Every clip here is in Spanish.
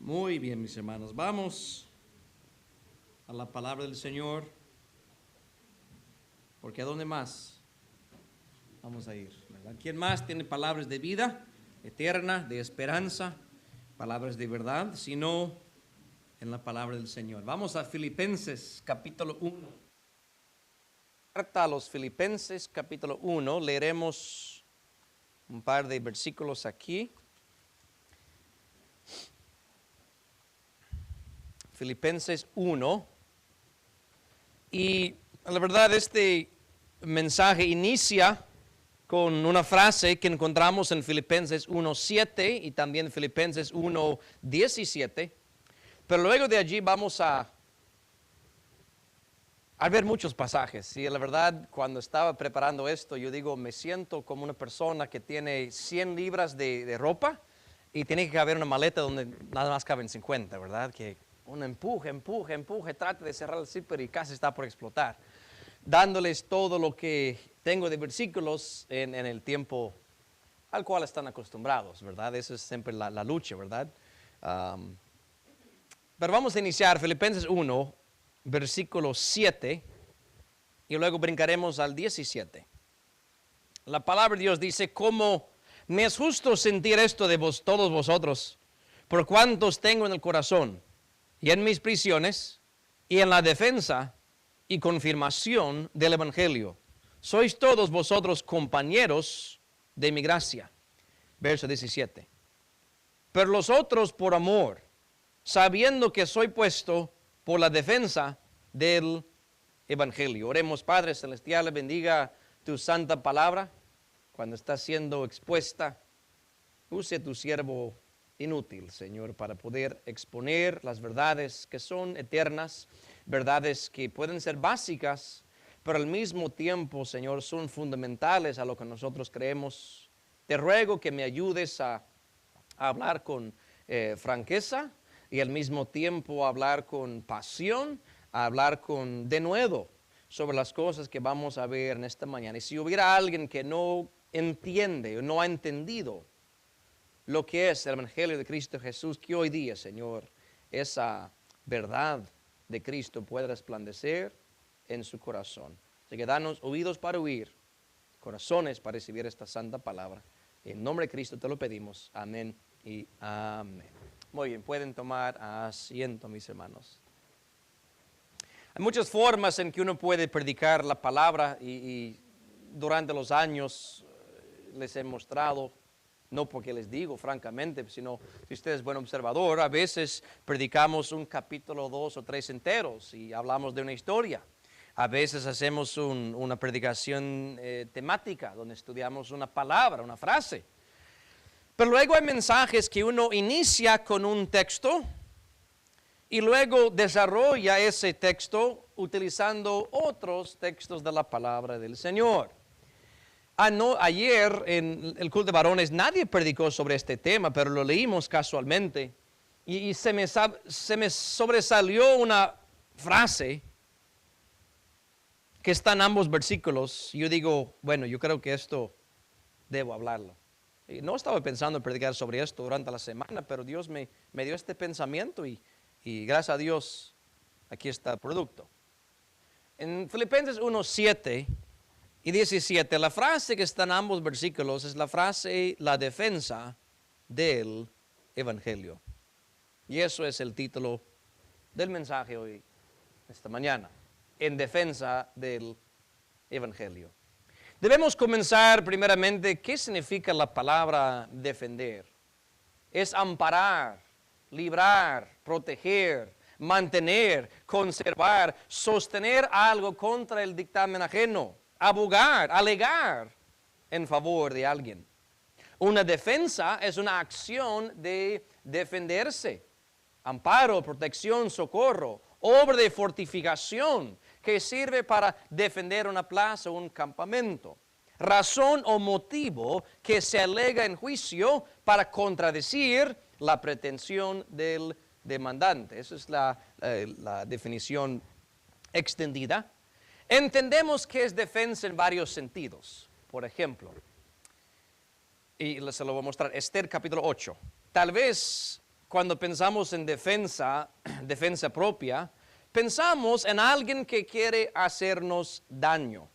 Muy bien, mis hermanos. Vamos a la palabra del Señor. Porque ¿a dónde más vamos a ir? ¿Verdad? ¿Quién más tiene palabras de vida eterna, de esperanza, palabras de verdad, sino en la palabra del Señor? Vamos a Filipenses capítulo 1. Carta a los Filipenses capítulo 1. Leeremos un par de versículos aquí. Filipenses 1. Y la verdad, este mensaje inicia con una frase que encontramos en Filipenses 1:7 y también Filipenses 1:17. Pero luego de allí vamos a ver muchos pasajes. Y la verdad, cuando estaba preparando esto, yo digo, me siento como una persona que tiene 100 libras de ropa y tiene que caber una maleta donde nada más caben 50, ¿verdad? Que uno empuje, trate de cerrar el zipper y casi está por explotar. Dándoles todo lo que tengo de versículos en el tiempo al cual están acostumbrados, ¿verdad? Esa es siempre la lucha, ¿verdad? Pero vamos a iniciar Filipenses 1, versículo 7, y luego brincaremos al 17. La palabra de Dios dice, como me es justo sentir esto de todos vosotros, por cuantos tengo en el corazón, y en mis prisiones, y en la defensa y confirmación del Evangelio. Sois todos vosotros compañeros de mi gracia. Verso 17. Pero los otros por amor, sabiendo que soy puesto por la defensa del Evangelio. Oremos, Padre Celestial, bendiga tu santa palabra cuando está siendo expuesta. Use tu siervo inútil, Señor, para poder exponer las verdades que son eternas, verdades que pueden ser básicas, pero al mismo tiempo, Señor, son fundamentales a lo que nosotros creemos. Te ruego que me ayudes a hablar con franqueza y al mismo tiempo hablar con pasión, a hablar con denuedo sobre las cosas que vamos a ver en esta mañana. Y si hubiera alguien que no entiende o no ha entendido lo que es el Evangelio de Cristo Jesús, que hoy día, Señor, esa verdad de Cristo pueda resplandecer en su corazón. Así que danos oídos para oír, corazones para recibir esta santa palabra. En nombre de Cristo te lo pedimos. Amén y amén. Muy bien, pueden tomar asiento, mis hermanos. Hay muchas formas en que uno puede predicar la palabra y durante los años les he mostrado, no porque les digo francamente, sino si usted es buen observador, a veces predicamos un capítulo, 2 o 3 enteros y hablamos de una historia. A veces hacemos una predicación temática, donde estudiamos una palabra, una frase. Pero luego hay mensajes que uno inicia con un texto y luego desarrolla ese texto utilizando otros textos de la palabra del Señor. Ayer en el culto de varones nadie predicó sobre este tema, pero lo leímos casualmente y se me sobresalió una frase que está en ambos versículos. Yo digo, bueno, yo creo que esto debo hablarlo. Y no estaba pensando en predicar sobre esto durante la semana, pero Dios me dio este pensamiento y gracias a Dios aquí está el producto. En Filipenses 1:7 y 17, la frase que está en ambos versículos es la frase, la defensa del Evangelio. Y eso es el título del mensaje hoy, esta mañana, en defensa del Evangelio. Debemos comenzar primeramente, ¿qué significa la palabra defender? Es amparar, librar, proteger, mantener, conservar, sostener algo contra el dictamen ajeno, abogar, alegar en favor de alguien. Una defensa es una acción de defenderse. Amparo, protección, socorro, obra de fortificación que sirve para defender una plaza o un campamento. Razón o motivo que se alega en juicio para contradecir la pretensión del demandante. Esa es la definición extendida. Entendemos que es defensa en varios sentidos. Por ejemplo, y se lo voy a mostrar, Esther capítulo 8. Tal vez cuando pensamos en defensa, defensa propia, pensamos en alguien que quiere hacernos daño.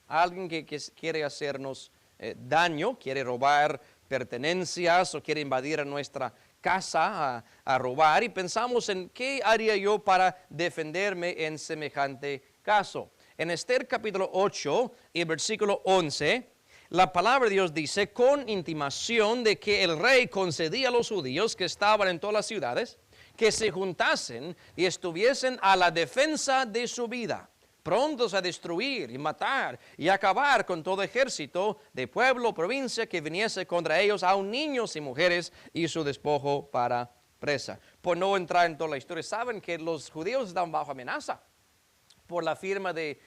Alguien que quiere hacernos daño, quiere robar pertenencias o quiere invadir a nuestra casa a robar. Y pensamos en qué haría yo para defenderme en semejante caso. En Esther capítulo 8 y versículo 11, la palabra de Dios dice, con intimación de que el rey concedía a los judíos que estaban en todas las ciudades, que se juntasen y estuviesen a la defensa de su vida, prontos a destruir y matar y acabar con todo ejército de pueblo o provincia que viniese contra ellos, aun niños y mujeres, y su despojo para presa. Por no entrar en toda la historia, saben que los judíos estaban bajo amenaza por la firma de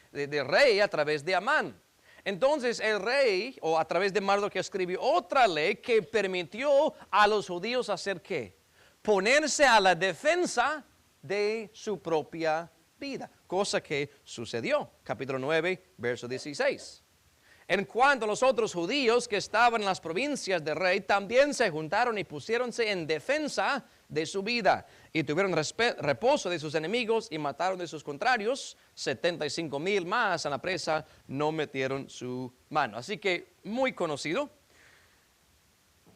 rey a través de Amán. Entonces el rey, o a través de Mardoqueo, escribió otra ley que permitió a los judíos hacer ¿qué? Ponerse a la defensa de su propia vida, cosa que sucedió. Capítulo 9, verso 16. En cuanto a los otros judíos que estaban en las provincias del rey, también se juntaron y pusiéronse en defensa de su vida, y tuvieron reposo de sus enemigos y mataron de sus contrarios. 75,000 más a la presa no metieron su mano. Así que muy conocido.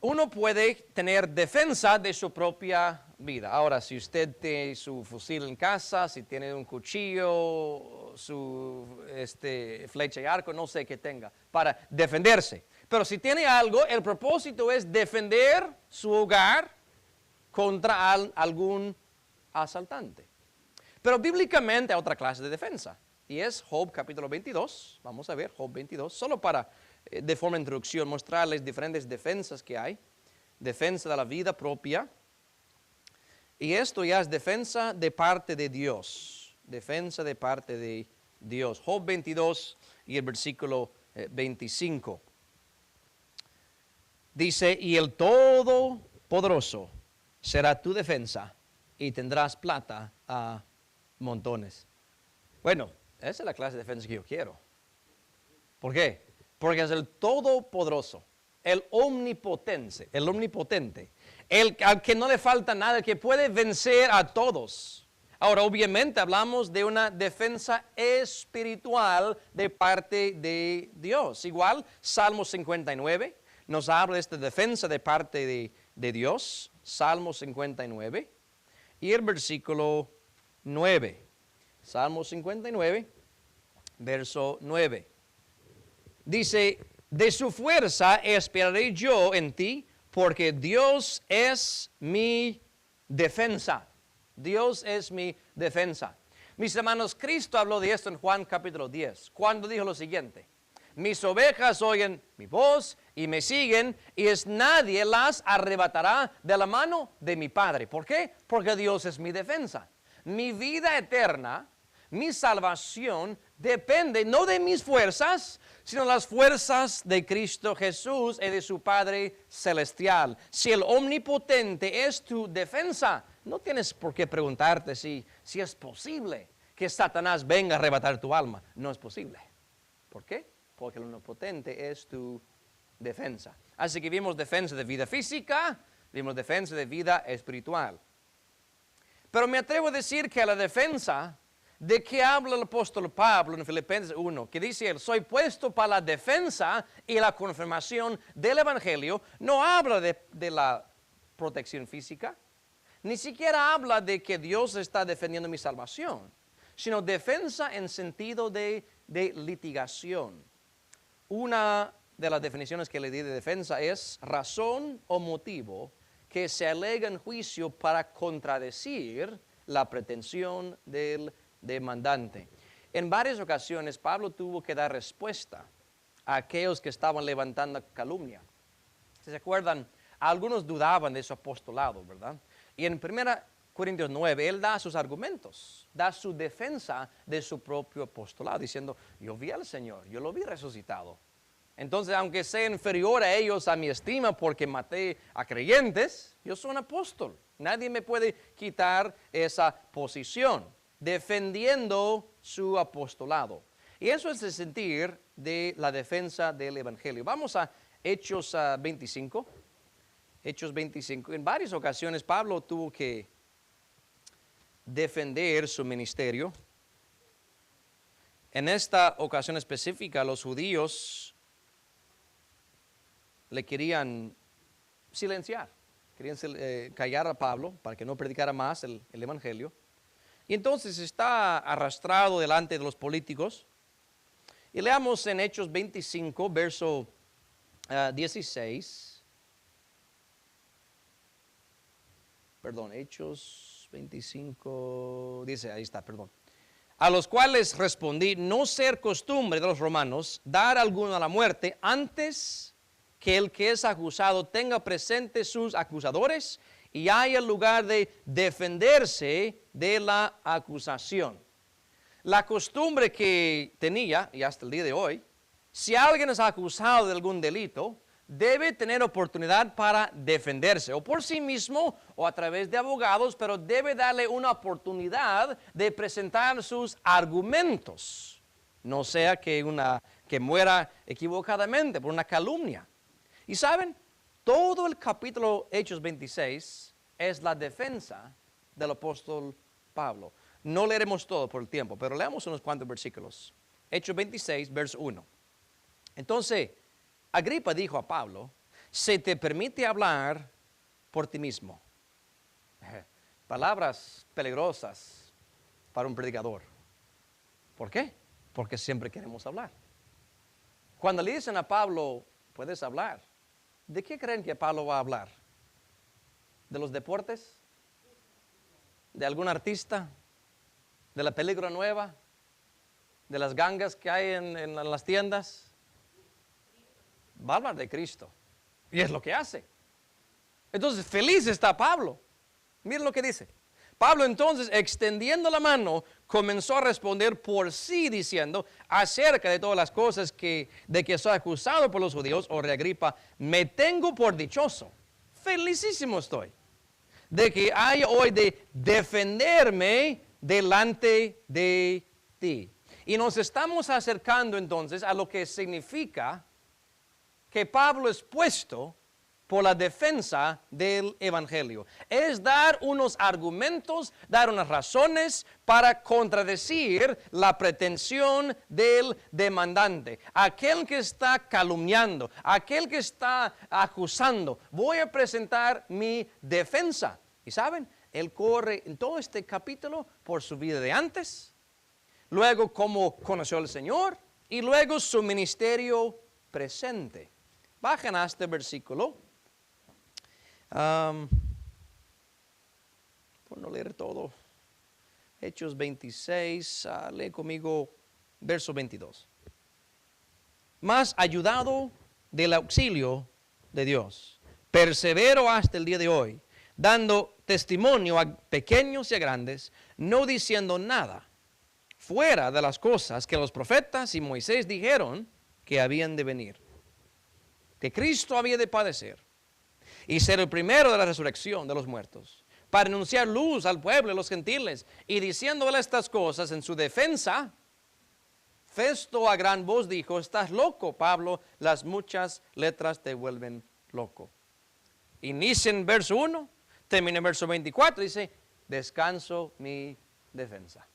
Uno puede tener defensa de su propia vida. Ahora, si usted tiene su fusil en casa, si tiene un cuchillo, su flecha y arco, no sé qué tenga, para defenderse. Pero si tiene algo, el propósito es defender su hogar contra algún asaltante. Pero bíblicamente hay otra clase de defensa, y es Job capítulo 22. Vamos a ver Job 22, solo para, de forma de introducción, mostrarles diferentes defensas que hay. Defensa de la vida propia, y esto ya es defensa de parte de Dios. Defensa de parte de Dios. Job 22 y el versículo 25. Dice, y el Todopoderoso será tu defensa, y tendrás plata a montones. Bueno, esa es la clase de defensa que yo quiero. ¿Por qué? Porque es el Todopoderoso, el omnipotente, al que no le falta nada, el que puede vencer a todos. Ahora, obviamente hablamos de una defensa espiritual de parte de Dios. Igual, Salmo 59 nos habla de esta defensa de parte de Dios. Salmo 59 y el versículo 9. Salmo 59, verso 9. Dice, de su fuerza esperaré yo en ti, porque Dios es mi defensa. Dios es mi defensa. Mis hermanos, Cristo habló de esto en Juan capítulo 10, cuando dijo lo siguiente: mis ovejas oyen mi voz y me siguen, y nadie las arrebatará de la mano de mi Padre. ¿Por qué? Porque Dios es mi defensa. Mi vida eterna, mi salvación, depende no de mis fuerzas, sino las fuerzas de Cristo Jesús y de su Padre Celestial. Si el Omnipotente es tu defensa, no tienes por qué preguntarte si es posible que Satanás venga a arrebatar tu alma. No es posible. ¿Por qué? Porque el Omnipotente es tu defensa. Así que vimos defensa de vida física, vimos defensa de vida espiritual. Pero me atrevo a decir que la defensa de que habla el apóstol Pablo en Filipenses 1, que dice él, soy puesto para la defensa y la confirmación del Evangelio, no habla de la protección física, ni siquiera habla de que Dios está defendiendo mi salvación, sino defensa en sentido de litigación. Una de las definiciones que le di de defensa es razón o motivo que se alega en juicio para contradecir la pretensión del demandante. En varias ocasiones Pablo tuvo que dar respuesta a aquellos que estaban levantando calumnia. Si se acuerdan, algunos dudaban de su apostolado, ¿verdad? Y en 1 Corintios 9, él da sus argumentos, da su defensa de su propio apostolado, diciendo, yo vi al Señor, yo lo vi resucitado. Entonces, aunque sea inferior a ellos a mi estima porque maté a creyentes, yo soy un apóstol. Nadie me puede quitar esa posición, defendiendo su apostolado. Y eso es el sentir de la defensa del Evangelio. Vamos a Hechos 25. Hechos 25. En varias ocasiones Pablo tuvo que defender su ministerio. En esta ocasión específica, los judíos le querían silenciar, querían callar a Pablo para que no predicara más el evangelio. Y entonces está arrastrado delante de los políticos. Y leamos en Hechos 25, verso 16. Perdón, Hechos 25, dice, ahí está, perdón. A los cuales respondí, no ser costumbre de los romanos dar alguno a la muerte antes que el que es acusado tenga presentes sus acusadores y haya lugar de defenderse de la acusación. La costumbre que tenía, y hasta el día de hoy, si alguien es acusado de algún delito, debe tener oportunidad para defenderse, o por sí mismo, o a través de abogados, pero debe darle una oportunidad de presentar sus argumentos. No sea que muera equivocadamente por una calumnia. Y saben, todo el capítulo Hechos 26 es la defensa del apóstol Pablo. No leeremos todo por el tiempo, pero leamos unos cuantos versículos. Hechos 26, verso 1. Entonces, Agripa dijo a Pablo, se te permite hablar por ti mismo. Palabras peligrosas para un predicador. ¿Por qué? Porque siempre queremos hablar. Cuando le dicen a Pablo, puedes hablar, ¿de qué creen que Pablo va a hablar? ¿De los deportes? ¿De algún artista? ¿De la película nueva? ¿De las gangas que hay en las tiendas? Va a hablar de Cristo. Y es lo que hace. Entonces, feliz está Pablo. Miren lo que dice. Pablo entonces, extendiendo la mano, comenzó a responder por sí, diciendo, acerca de todas las cosas de que soy acusado por los judíos, oh rey Agripa, me tengo por dichoso. Felicísimo estoy de que hay hoy de defenderme delante de ti. Y nos estamos acercando entonces a lo que significa que Pablo es puesto por la defensa del evangelio. Es dar unos argumentos, dar unas razones para contradecir la pretensión del demandante. Aquel que está calumniando, aquel que está acusando. Voy a presentar mi defensa. Y saben, él corre en todo este capítulo por su vida de antes, luego cómo conoció al Señor y luego su ministerio presente. Bajen a este versículo. Por no leer todo. Hechos 26, lee conmigo verso 22. Mas ayudado del auxilio de Dios, persevero hasta el día de hoy, dando testimonio a pequeños y a grandes, no diciendo nada, fuera de las cosas que los profetas y Moisés dijeron que habían de venir. Que Cristo había de padecer y ser el primero de la resurrección de los muertos, para anunciar luz al pueblo y los gentiles, y diciéndole estas cosas en su defensa, Festo a gran voz dijo, estás loco, Pablo, las muchas letras te vuelven loco. Inicia en verso 1, termina en verso 24, dice, descanso mi defensa.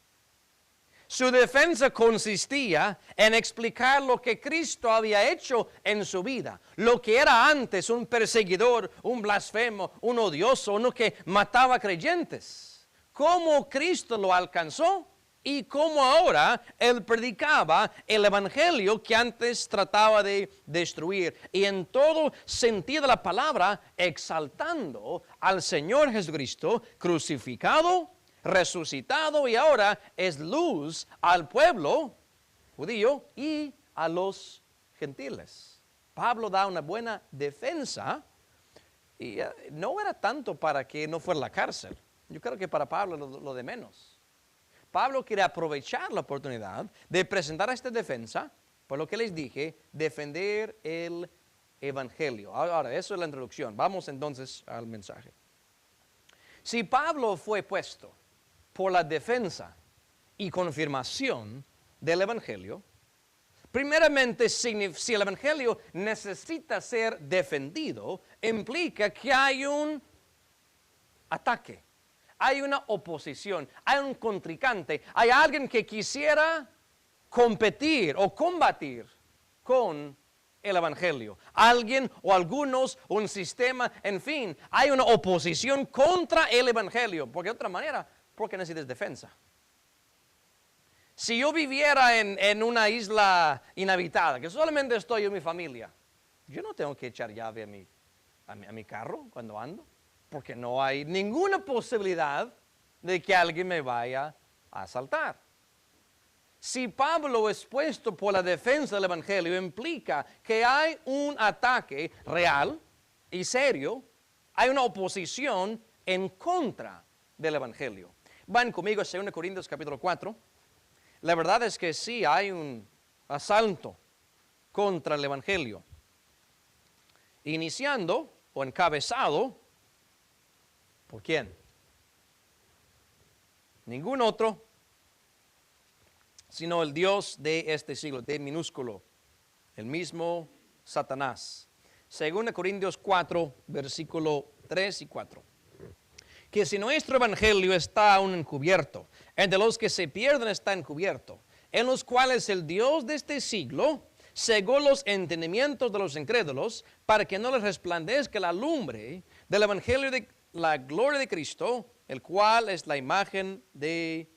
Su defensa consistía en explicar lo que Cristo había hecho en su vida. Lo que era antes un perseguidor, un blasfemo, un odioso, uno que mataba creyentes. Cómo Cristo lo alcanzó y cómo ahora él predicaba el evangelio que antes trataba de destruir. Y en todo sentido de la palabra, exaltando al Señor Jesucristo crucificado, resucitado, y ahora es luz al pueblo judío y a los gentiles. Pablo da una buena defensa y no era tanto para que no fuera a la cárcel. Yo creo que para Pablo lo de menos. Pablo quiere aprovechar la oportunidad de presentar esta defensa, por lo que les dije, defender el evangelio. Ahora, eso es la introducción. Vamos entonces al mensaje. Si Pablo fue puesto por la defensa y confirmación del evangelio, Primeramente, si el evangelio necesita ser defendido, implica que hay un ataque, hay una oposición, hay un contrincante, hay alguien que quisiera competir o combatir con el evangelio. Alguien o algunos, un sistema, en fin, hay una oposición contra el evangelio. Porque de otra manera, ¿por qué necesitas defensa? Si yo viviera en una isla inhabitada, que solamente estoy yo y mi familia, yo no tengo que echar llave a mi carro cuando ando, porque no hay ninguna posibilidad de que alguien me vaya a asaltar. Si Pablo es puesto por la defensa del evangelio, implica que hay un ataque real y serio, hay una oposición en contra del evangelio. Van conmigo a 2 Corintios capítulo 4. La verdad es que sí hay un asalto contra el evangelio, iniciando o encabezado, ¿por quién? Ningún otro, sino el Dios de este siglo, de minúsculo, el mismo Satanás. 2 Corintios 4, versículo 3 y 4. Que si nuestro evangelio está aún encubierto, entre los que se pierden está encubierto, en los cuales el Dios de este siglo cegó los entendimientos de los incrédulos, para que no les resplandezca la lumbre del evangelio de la gloria de Cristo, el cual es la imagen de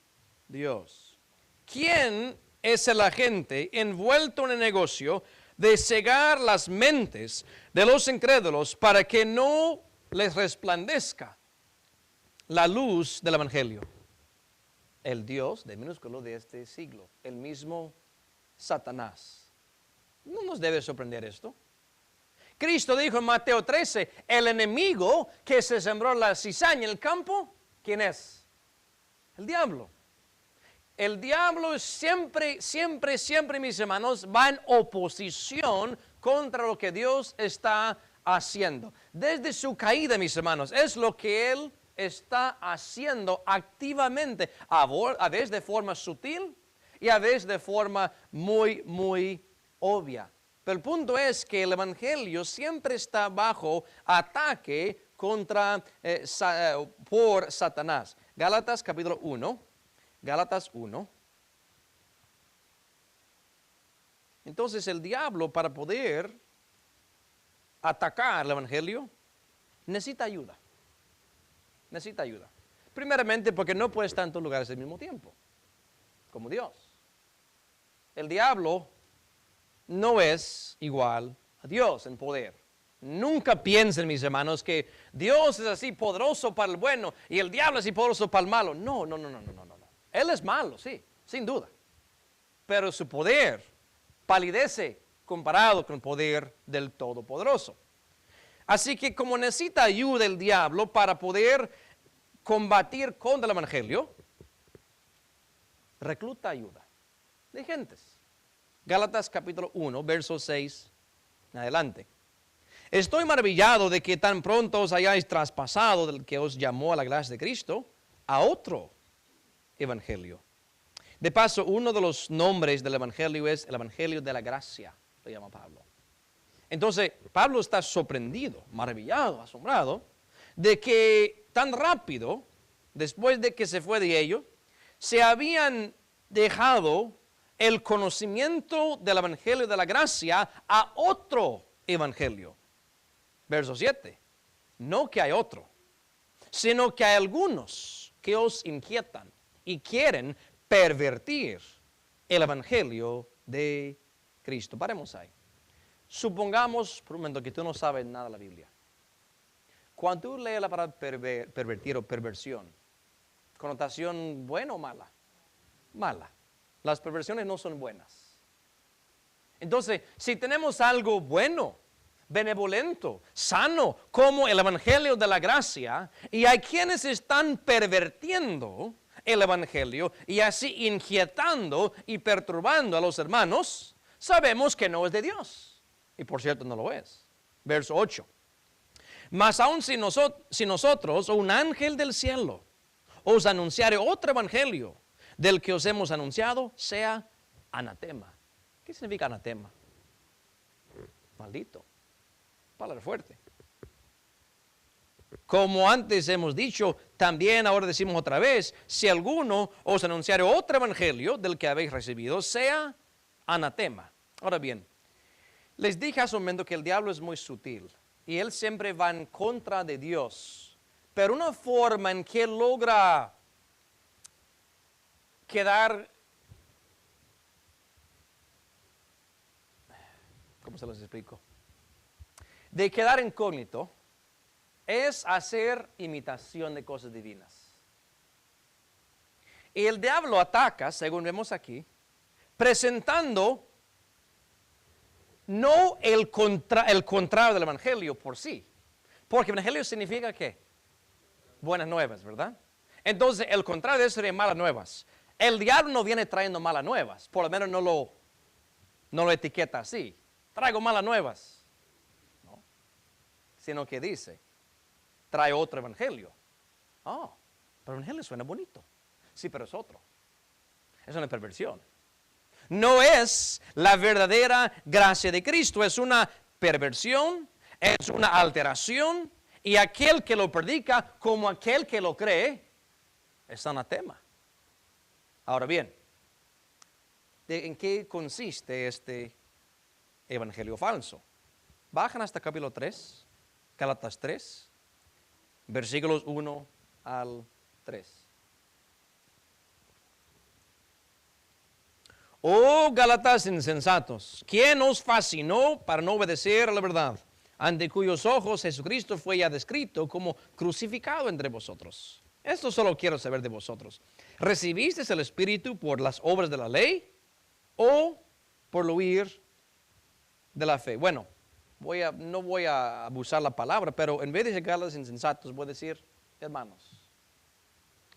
Dios. ¿Quién es el agente envuelto en el negocio de cegar las mentes de los incrédulos para que no les resplandezca la luz del evangelio? El Dios de minúsculo de este siglo, el mismo Satanás. No nos debe sorprender esto. Cristo dijo en Mateo 13, el enemigo que se sembró la cizaña en el campo, ¿quién es? El diablo. El diablo siempre, mis hermanos, va en oposición contra lo que Dios está haciendo. Desde su caída, mis hermanos, es lo que Él está haciendo activamente, a veces de forma sutil y a veces de forma muy obvia. Pero el punto es que el evangelio siempre está bajo ataque por Satanás. Gálatas capítulo 1. Gálatas 1. Entonces el diablo, para poder atacar el evangelio, necesita ayuda. Necesita ayuda. Primeramente porque no puede estar en todos lugares al mismo tiempo, como Dios. El diablo no es igual a Dios en poder. Nunca piensen, mis hermanos, que Dios es así poderoso para el bueno y el diablo es así poderoso para el malo. No. Él es malo, sí, sin duda. Pero su poder palidece comparado con el poder del Todopoderoso. Así que como necesita ayuda el diablo para poder combatir contra el evangelio, recluta ayuda de gentes. Gálatas capítulo 1, verso 6 en adelante. Estoy maravillado de que tan pronto os hayáis traspasado del que os llamó a la gracia de Cristo a otro evangelio. De paso, uno de los nombres del evangelio es el evangelio de la gracia, lo llama Pablo. Entonces, Pablo está sorprendido, maravillado, asombrado, de que tan rápido, después de que se fue de ellos, se habían dejado el conocimiento del evangelio de la gracia a otro evangelio. Verso 7. No que hay otro, sino que hay algunos que os inquietan y quieren pervertir el evangelio de Cristo. Paremos ahí. Supongamos por un momento que tú no sabes nada de la Biblia. Cuando tú lees la palabra pervertir o perversión, ¿connotación buena o mala? Mala. Las perversiones no son buenas. Entonces, si tenemos algo bueno, benevolente, sano, como el evangelio de la gracia, y hay quienes están pervertiendo el evangelio y así inquietando y perturbando a los hermanos, sabemos que no es de Dios. Y por cierto no lo es. Verso 8. Mas aun si nosotros o un ángel del cielo os anunciare otro evangelio del que os hemos anunciado, sea anatema. ¿Qué significa anatema? Maldito. Palabra fuerte. Como antes hemos dicho, también ahora decimos otra vez, si alguno os anunciare otro evangelio del que habéis recibido, sea anatema. Ahora bien, les dije hace un momento que el diablo es muy sutil y él siempre va en contra de Dios, pero una forma en que él logra quedar, ¿cómo se los explico? De quedar incógnito es hacer imitación de cosas divinas. Y el diablo ataca, según vemos aquí, presentando no el contrario del evangelio por sí. Porque evangelio significa ¿qué? Buenas nuevas, ¿verdad? Entonces, el contrario de eso sería malas nuevas. El diablo no viene trayendo malas nuevas, por lo menos no lo etiqueta así. Traigo malas nuevas. No. Sino que dice, trae otro evangelio. Oh, pero el evangelio suena bonito. Sí, pero es otro. Es una perversión. No es la verdadera gracia de Cristo. Es una perversión, es una alteración. Y aquel que lo predica como aquel que lo cree es anatema. Ahora bien, ¿en qué consiste este evangelio falso? Bajan hasta capítulo 3, Gálatas 3. Versículos 1 al 3. Oh Gálatas insensatos, ¿quién os fascinó para no obedecer a la verdad? Ante cuyos ojos Jesucristo fue ya descrito como crucificado entre vosotros. Esto solo quiero saber de vosotros. ¿Recibisteis el Espíritu por las obras de la ley o por lo oír de la fe? Bueno, no voy a abusar la palabra, pero en vez de decir Gálatas insensatos, voy a decir hermanos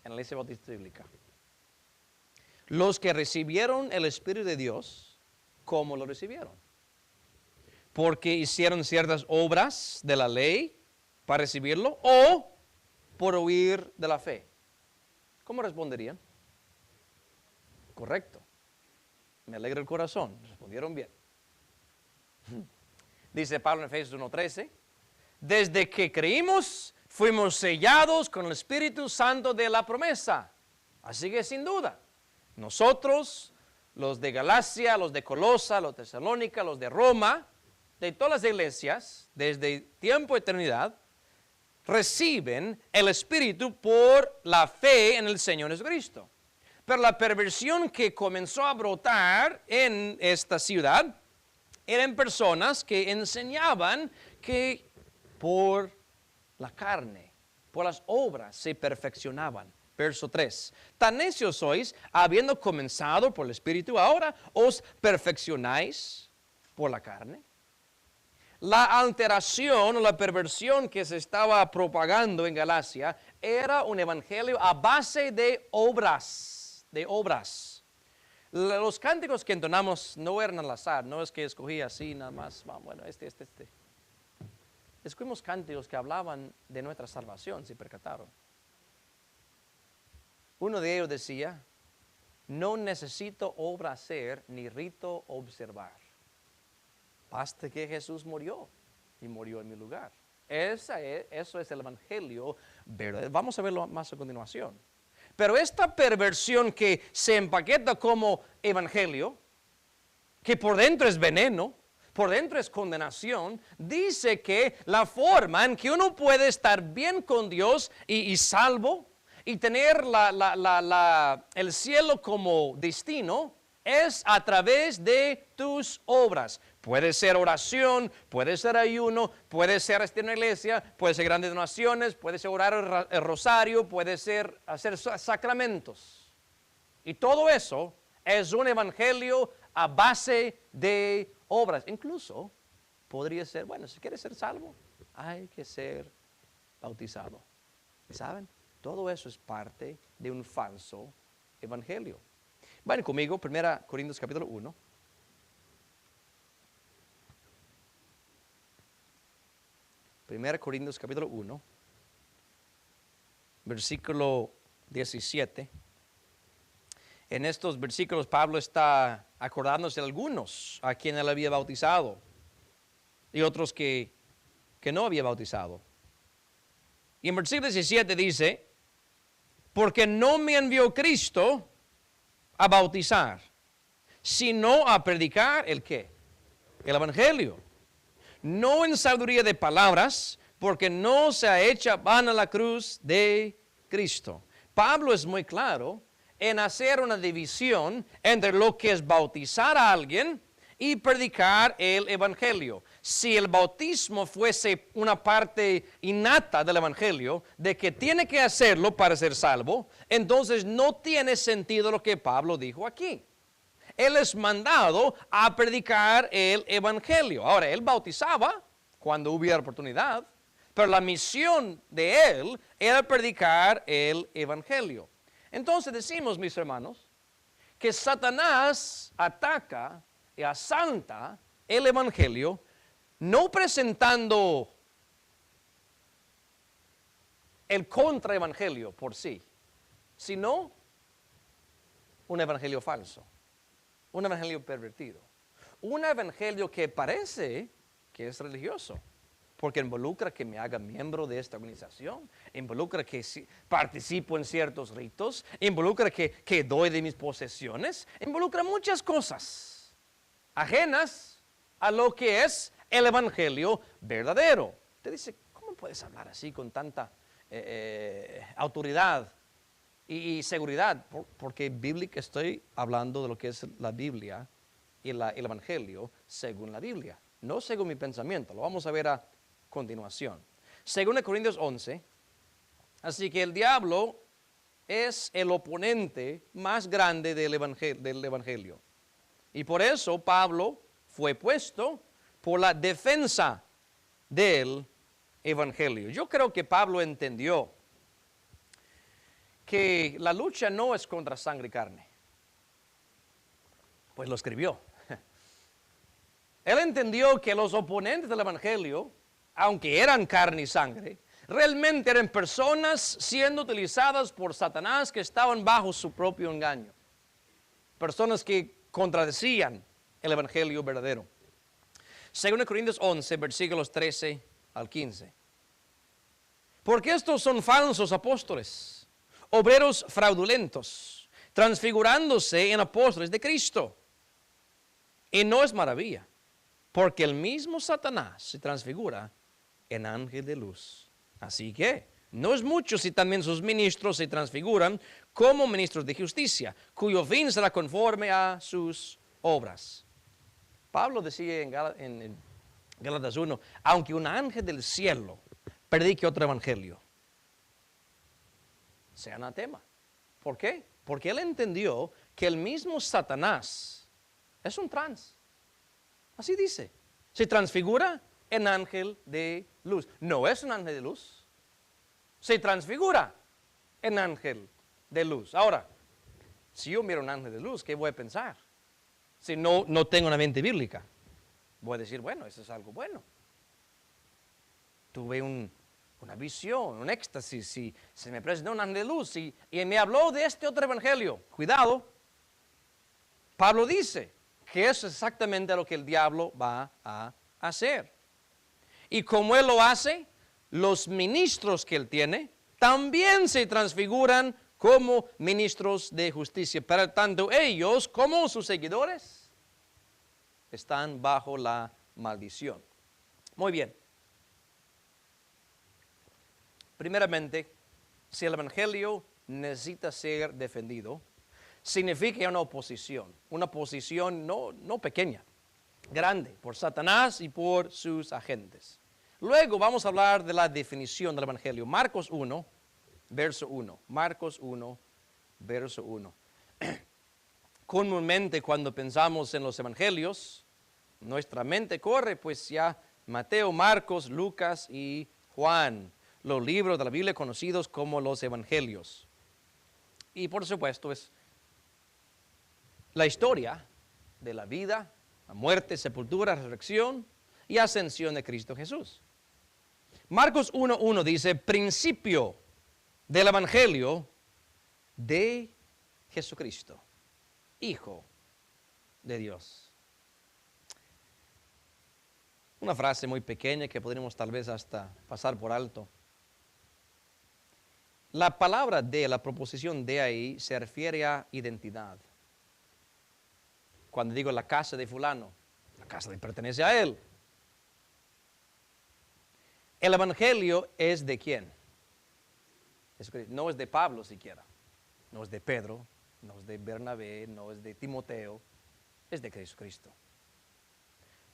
en la Iglesia Bautista Bíblica. Los que recibieron el Espíritu de Dios, ¿cómo lo recibieron? Porque hicieron ciertas obras de la ley para recibirlo o por oír de la fe. ¿Cómo responderían? Correcto. Me alegra el corazón. Respondieron bien. Dice Pablo en Efesios 1:13, desde que creímos, fuimos sellados con el Espíritu Santo de la promesa. Así que sin duda, nosotros, los de Galacia, los de Colosa, los de Tesalónica, los de Roma, de todas las iglesias, desde tiempo de eternidad, reciben el Espíritu por la fe en el Señor Jesucristo. Pero la perversión que comenzó a brotar en esta ciudad eran personas que enseñaban que por la carne, por las obras se perfeccionaban. Verso 3. Tan necios sois, habiendo comenzado por el Espíritu, ahora os perfeccionáis por la carne. La alteración o la perversión que se estaba propagando en Galacia era un evangelio a base de obras, Los cánticos que entonamos no eran al azar, no es que escogí así nada más, bueno, este. Escogimos cánticos que hablaban de nuestra salvación, si percataron. Uno de ellos decía, no necesito obra hacer ni rito observar. Basta que Jesús murió y murió en mi lugar. Eso es el evangelio verdadero. Vamos a verlo más a continuación. Pero esta perversión que se empaqueta como evangelio, que por dentro es veneno, por dentro es condenación, dice que la forma en que uno puede estar bien con Dios y salvo y tener el cielo como destino es a través de tus obras. Puede ser oración, puede ser ayuno, puede ser estar en la iglesia, puede ser grandes donaciones, puede ser orar el rosario, puede ser hacer sacramentos. Y todo eso es un evangelio a base de obras. Incluso podría ser, bueno, si quieres ser salvo, hay que ser bautizado. ¿Saben? Todo eso es parte de un falso evangelio. Vayan conmigo, 1 Corintios capítulo 1. 1 Corintios capítulo 1, versículo 17. En estos versículos Pablo está acordándose de algunos a quien él había bautizado y otros que no había bautizado. Y en versículo 17 dice, porque no me envió Cristo a bautizar, sino a predicar ¿el qué? El evangelio. No en sabiduría de palabras, porque no se ha hecho vana la cruz de Cristo. Pablo es muy claro en hacer una división entre lo que es bautizar a alguien y predicar el evangelio. Si el bautismo fuese una parte innata del evangelio, de que tiene que hacerlo para ser salvo, entonces no tiene sentido lo que Pablo dijo aquí. Él es mandado a predicar el evangelio. Ahora, él bautizaba cuando hubiera oportunidad, pero la misión de él era predicar el evangelio. Entonces decimos, mis hermanos, que Satanás ataca y asalta el evangelio, no presentando el contraevangelio por sí, sino un evangelio falso, un evangelio pervertido, un evangelio que parece que es religioso, porque involucra que me haga miembro de esta organización, involucra que participo en ciertos ritos, involucra que doy de mis posesiones, involucra muchas cosas ajenas a lo que es el evangelio verdadero. Usted dice, ¿cómo puedes hablar así con tanta autoridad y seguridad? Porque bíblica estoy hablando de lo que es la Biblia y el evangelio según la Biblia, no según mi pensamiento. Lo vamos a ver a continuación. Según Corintios 11, así que el diablo es el oponente más grande del evangelio. Y por eso Pablo fue puesto por la defensa del evangelio. Yo creo que Pablo entendió que la lucha no es contra sangre y carne. Pues lo escribió. Él entendió que los oponentes del evangelio, aunque eran carne y sangre, realmente eran personas siendo utilizadas por Satanás que estaban bajo su propio engaño. Personas que contradecían el evangelio verdadero. Según Corintios 11, versículos 13 al 15. Porque estos son falsos apóstoles, obreros fraudulentos, transfigurándose en apóstoles de Cristo. Y no es maravilla, porque el mismo Satanás se transfigura en ángel de luz. Así que no es mucho si también sus ministros se transfiguran como ministros de justicia, cuyo fin será conforme a sus obras. Pablo decía en Gálatas 1, aunque un ángel del cielo predique otro evangelio, sea anatema. ¿Por qué? Porque él entendió que el mismo Satanás es un trans. Así dice. Se transfigura en ángel de luz. No es un ángel de luz. Se transfigura en ángel de luz. Ahora, si yo miro un ángel de luz, ¿qué voy a pensar? Si no tengo una mente bíblica, voy a decir, bueno, eso es algo bueno. Tuve una visión, un éxtasis, y se me presentó un ángel de luz y me habló de este otro evangelio. Cuidado, Pablo dice que eso es exactamente lo que el diablo va a hacer. Y como él lo hace, los ministros que él tiene también se transfiguran como ministros de justicia. Pero tanto ellos como sus seguidores están bajo la maldición. Muy bien. Primeramente, si el evangelio necesita ser defendido, significa una oposición no pequeña, grande, por Satanás y por sus agentes. Luego vamos a hablar de la definición del evangelio. Marcos 1, verso 1. Marcos 1, verso 1. Comúnmente cuando pensamos en los evangelios, nuestra mente corre pues ya Mateo, Marcos, Lucas y Juan, los libros de la Biblia conocidos como los evangelios. Y por supuesto es la historia de la vida, la muerte, sepultura, resurrección y ascensión de Cristo Jesús. Marcos 1:1 dice, principio del evangelio de Jesucristo, Hijo de Dios. Una frase muy pequeña que podríamos tal vez hasta pasar por alto. La palabra de, la proposición de ahí, se refiere a identidad. Cuando digo la casa de fulano, la casa le pertenece a él. El evangelio es de quién? No es de Pablo siquiera, no es de Pedro, no es de Bernabé, no es de Timoteo, es de Jesucristo.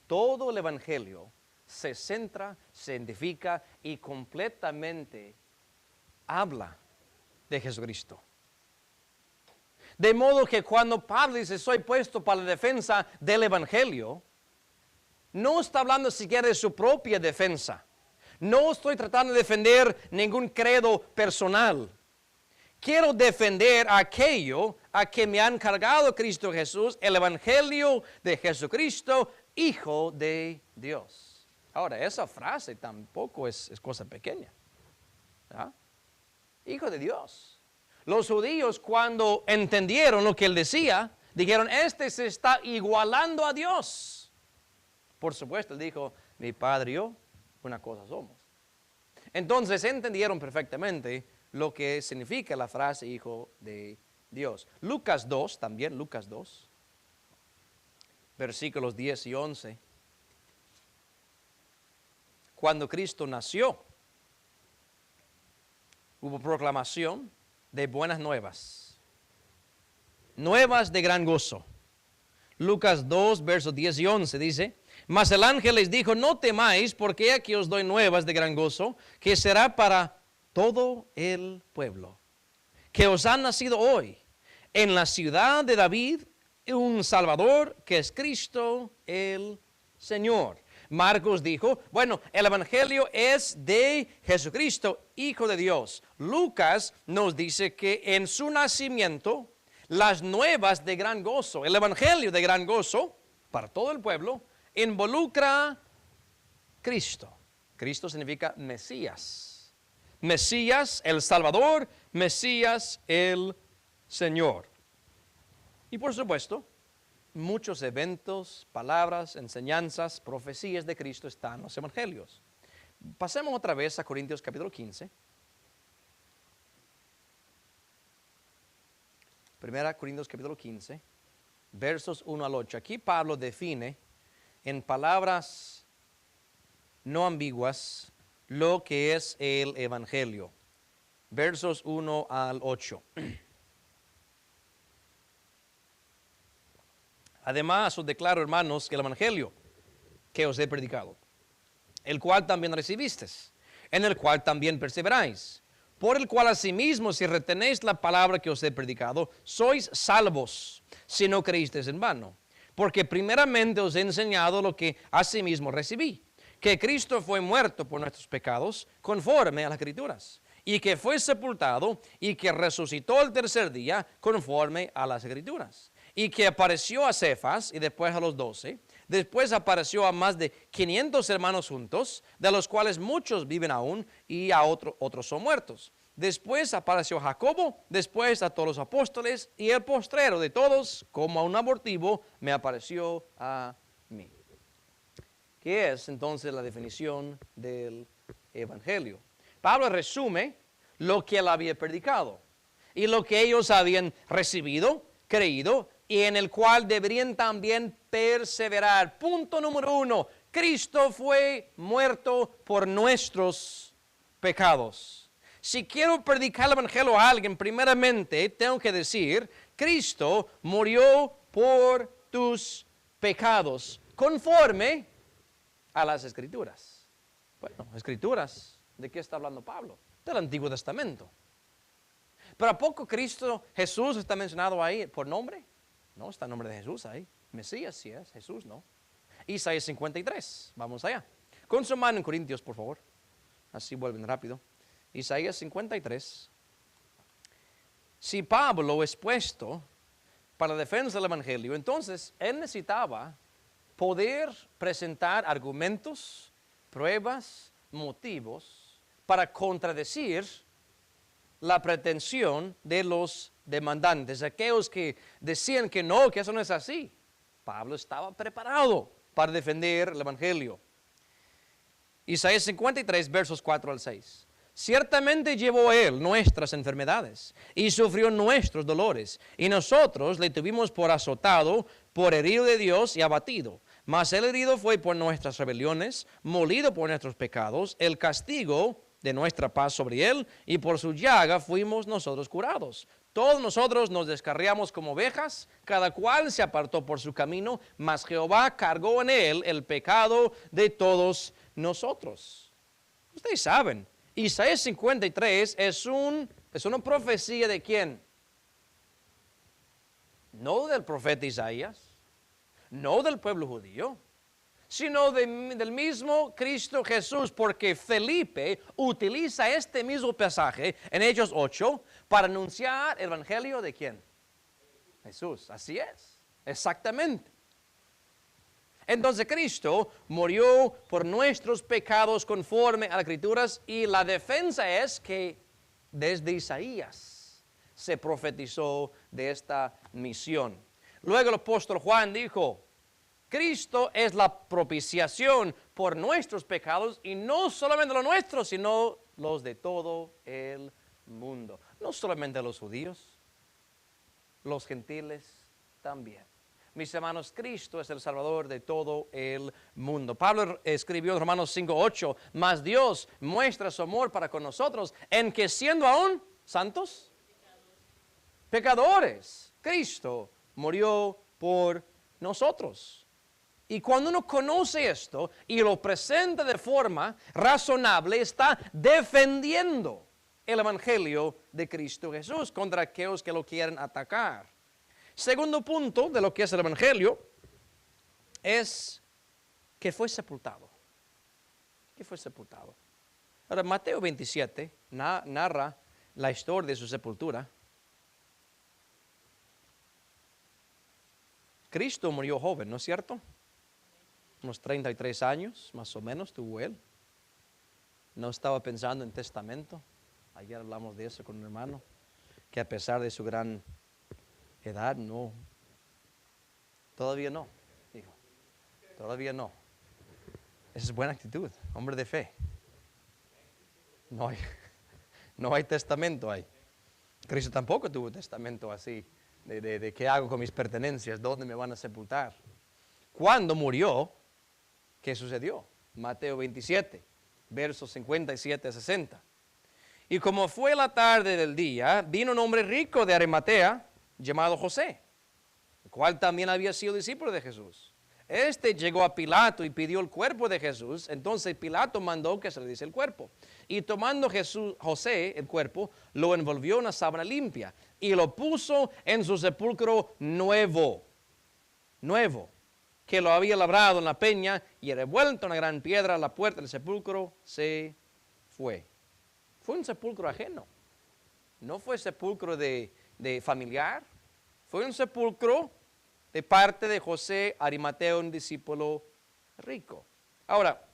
Todo el evangelio se centra, se identifica y completamente habla de Jesucristo. De modo que cuando Pablo dice, soy puesto para la defensa del evangelio, no está hablando siquiera de su propia defensa. No estoy tratando de defender ningún credo personal. Quiero defender aquello a que me ha encargado Cristo Jesús, el evangelio de Jesucristo, Hijo de Dios. Ahora, esa frase tampoco es cosa pequeña. ¿Ah? Hijo de Dios. Los judíos, cuando entendieron lo que él decía, dijeron, este se está igualando a Dios. Por supuesto, él dijo, mi padre y yo, una cosa somos. Entonces entendieron perfectamente lo que significa la frase Hijo de Dios. Lucas 2, también Lucas 2, versículos 10 y 11. Cuando Cristo nació, hubo proclamación de buenas nuevas, nuevas de gran gozo. Lucas 2, versos 10 y 11 dice, mas el ángel les dijo, no temáis, porque aquí os doy nuevas de gran gozo, que será para todo el pueblo, que os ha nacido hoy en la ciudad de David un Salvador, que es Cristo el Señor. Marcos dijo, bueno, el evangelio es de Jesucristo, Hijo de Dios. Lucas nos dice que en su nacimiento, las nuevas de gran gozo, el evangelio de gran gozo, para todo el pueblo, involucra Cristo. Cristo significa Mesías. Mesías, el Salvador, Mesías, el Señor. Y por supuesto, muchos eventos, palabras, enseñanzas, profecías de Cristo están en los evangelios. Pasemos otra vez a Corintios capítulo 15. 1 Corintios capítulo 15, versos 1 al 8. Aquí Pablo define en palabras no ambiguas lo que es el evangelio. Versos 1 al 8. Además os declaro, hermanos, que el evangelio que os he predicado, el cual también recibisteis, en el cual también perseveráis, por el cual asimismo, si retenéis la palabra que os he predicado, sois salvos, si no creísteis en vano. Porque primeramente os he enseñado lo que asimismo recibí, que Cristo fue muerto por nuestros pecados, conforme a las Escrituras, y que fue sepultado, y que resucitó el tercer día, conforme a las Escrituras, y que apareció a Cefas, y después a los 12, después apareció a más de 500 hermanos juntos, de los cuales muchos viven aún, y a otros son muertos. Después apareció a Jacobo, después a todos los apóstoles, y el postrero de todos, como a un abortivo, me apareció a mí. ¿Qué es entonces la definición del evangelio? Pablo resume lo que él había predicado y lo que ellos habían recibido, creído, y en el cual deberían también perseverar. Punto número 1, Cristo fue muerto por nuestros pecados. Si quiero predicar el evangelio a alguien, primeramente tengo que decir, Cristo murió por tus pecados, conforme a las Escrituras. Bueno, Escrituras, ¿de qué está hablando Pablo? Del Antiguo Testamento. ¿Pero a poco Jesús está mencionado ahí por nombre? No, está el nombre de Jesús ahí. Mesías sí es, Jesús no. Isaías 53, vamos allá. Con su mano en Corintios, por favor. Así vuelven rápido. Isaías 53. Si Pablo es puesto para la defensa del evangelio, entonces él necesitaba poder presentar argumentos, pruebas, motivos para contradecir la pretensión de los demandantes, aquellos que decían que no, que eso no es así. Pablo estaba preparado para defender el Evangelio. Isaías 53, versos 4 al 6. Ciertamente llevó él nuestras enfermedades y sufrió nuestros dolores, y nosotros le tuvimos por azotado, por herido de Dios y abatido. Mas el herido fue por nuestras rebeliones, molido por nuestros pecados, el castigo de nuestra paz sobre él, y por su llaga fuimos nosotros curados. Todos nosotros nos descarriamos como ovejas, cada cual se apartó por su camino, mas Jehová cargó en él el pecado de todos nosotros. Ustedes saben, Isaías 53 es una profecía de ¿quién? No del profeta Isaías, no del pueblo judío, sino del mismo Cristo Jesús, porque Felipe utiliza este mismo pasaje en Hechos 8 para anunciar el evangelio de ¿quién? Jesús, así es, exactamente. Entonces Cristo murió por nuestros pecados conforme a las Escrituras, y la defensa es que desde Isaías se profetizó de esta misión. Luego el apóstol Juan dijo, Cristo es la propiciación por nuestros pecados, y no solamente los nuestros, sino los de todo el mundo. No solamente los judíos, los gentiles también. Mis hermanos, Cristo es el Salvador de todo el mundo. Pablo escribió en Romanos 5:8, mas Dios muestra su amor para con nosotros, en que siendo aún santos, pecadores, Cristo murió por nosotros. Y cuando uno conoce esto y lo presenta de forma razonable, está defendiendo el Evangelio de Cristo Jesús contra aquellos que lo quieren atacar. Segundo punto de lo que es el Evangelio es que fue sepultado. Que fue sepultado. Ahora, Mateo 27 narra la historia de su sepultura. Cristo murió joven, ¿no es cierto? Unos 33 años, más o menos, tuvo él. No estaba pensando en testamento. Ayer hablamos de eso con un hermano, que a pesar de su gran edad, no. Todavía no, hijo. Todavía no. Esa es buena actitud, hombre de fe. No hay testamento ahí. Cristo tampoco tuvo testamento así, de qué hago con mis pertenencias, dónde me van a sepultar. Cuando murió, ¿qué sucedió? Mateo 27, versos 57 a 60. Y como fue la tarde del día, vino un hombre rico de Arimatea, llamado José, el cual también había sido discípulo de Jesús. Este llegó a Pilato y pidió el cuerpo de Jesús. Entonces Pilato mandó que se le diese el cuerpo. Y tomando José el cuerpo, lo envolvió en una sábana limpia y lo puso en su sepulcro nuevo, que lo había labrado en la peña, y revuelto en una gran piedra, la puerta del sepulcro se fue. Fue un sepulcro ajeno. No fue sepulcro de familiar. Fue un sepulcro de parte de José Arimateo, un discípulo rico. Ahora,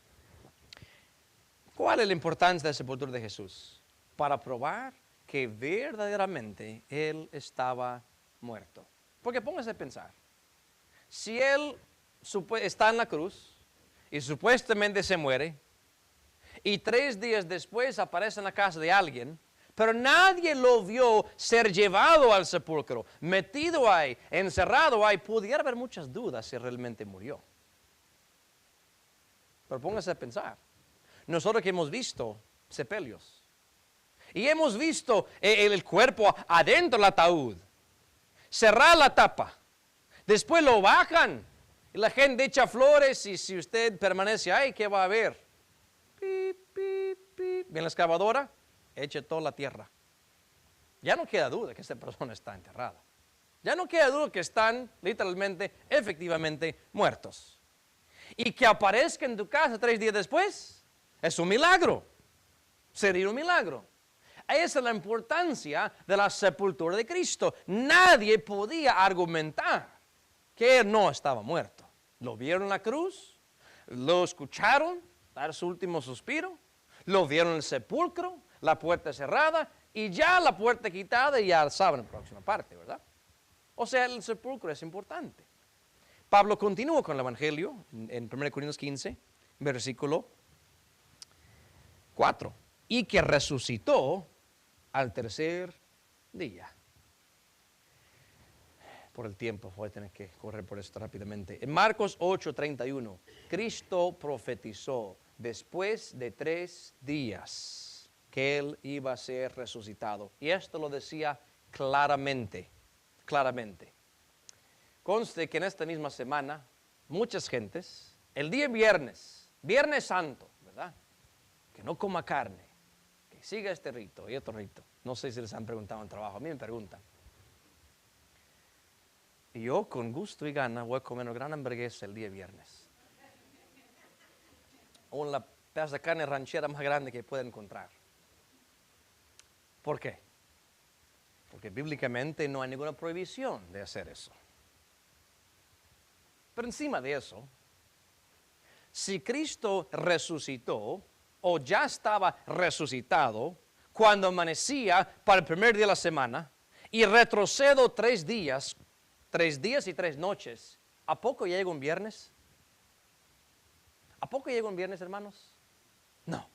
¿cuál es la importancia de la sepultura de Jesús? Para probar que verdaderamente Él estaba muerto. Porque póngase a pensar, si Él está en la cruz y supuestamente se muere, y 3 días después aparece en la casa de alguien, pero nadie lo vio ser llevado al sepulcro, metido ahí, encerrado ahí, pudiera haber muchas dudas si realmente murió. Pero póngase a pensar, nosotros que hemos visto sepelios, y hemos visto el cuerpo adentro del ataúd, cerrar la tapa, después lo bajan, y la gente echa flores, y si usted permanece ahí, ¿qué va a haber? Pip, pip, pip. Viene la excavadora, eche toda la tierra. Ya no queda duda que esta persona está enterrada. Ya no queda duda que están literalmente, efectivamente muertos. Y que aparezca en tu casa 3 días después, es un milagro. Sería un milagro. Esa es la importancia de la sepultura de Cristo. Nadie podía argumentar que Él no estaba muerto. Lo vieron en la cruz, lo escucharon dar su último suspiro, lo vieron en el sepulcro, la puerta cerrada, y ya la puerta quitada, y ya saben la próxima parte, ¿verdad? O sea, el sepulcro es importante. Pablo continúa con el Evangelio en 1 Corintios 15, versículo 4. Y que resucitó al tercer día. Por el tiempo, voy a tener que correr por esto rápidamente. En Marcos 8:31, Cristo profetizó después de 3 días que Él iba a ser resucitado. Y esto lo decía claramente. Conste que en esta misma semana, muchas gentes, el día viernes santo, ¿verdad? Que no coma carne, que siga este rito y otro rito. No sé si les han preguntado en trabajo, a mí me preguntan. Y yo con gusto y gana voy a comer una gran hamburguesa el día viernes. O la pedazo de carne ranchera más grande que pueda encontrar. ¿Por qué? Porque bíblicamente no hay ninguna prohibición de hacer eso. Pero encima de eso, si Cristo resucitó o ya estaba resucitado cuando amanecía para el primer día de la semana y retrocedo 3 días, 3 días y 3 noches, ¿a poco llega un viernes? ¿A poco llega un viernes, hermanos? No,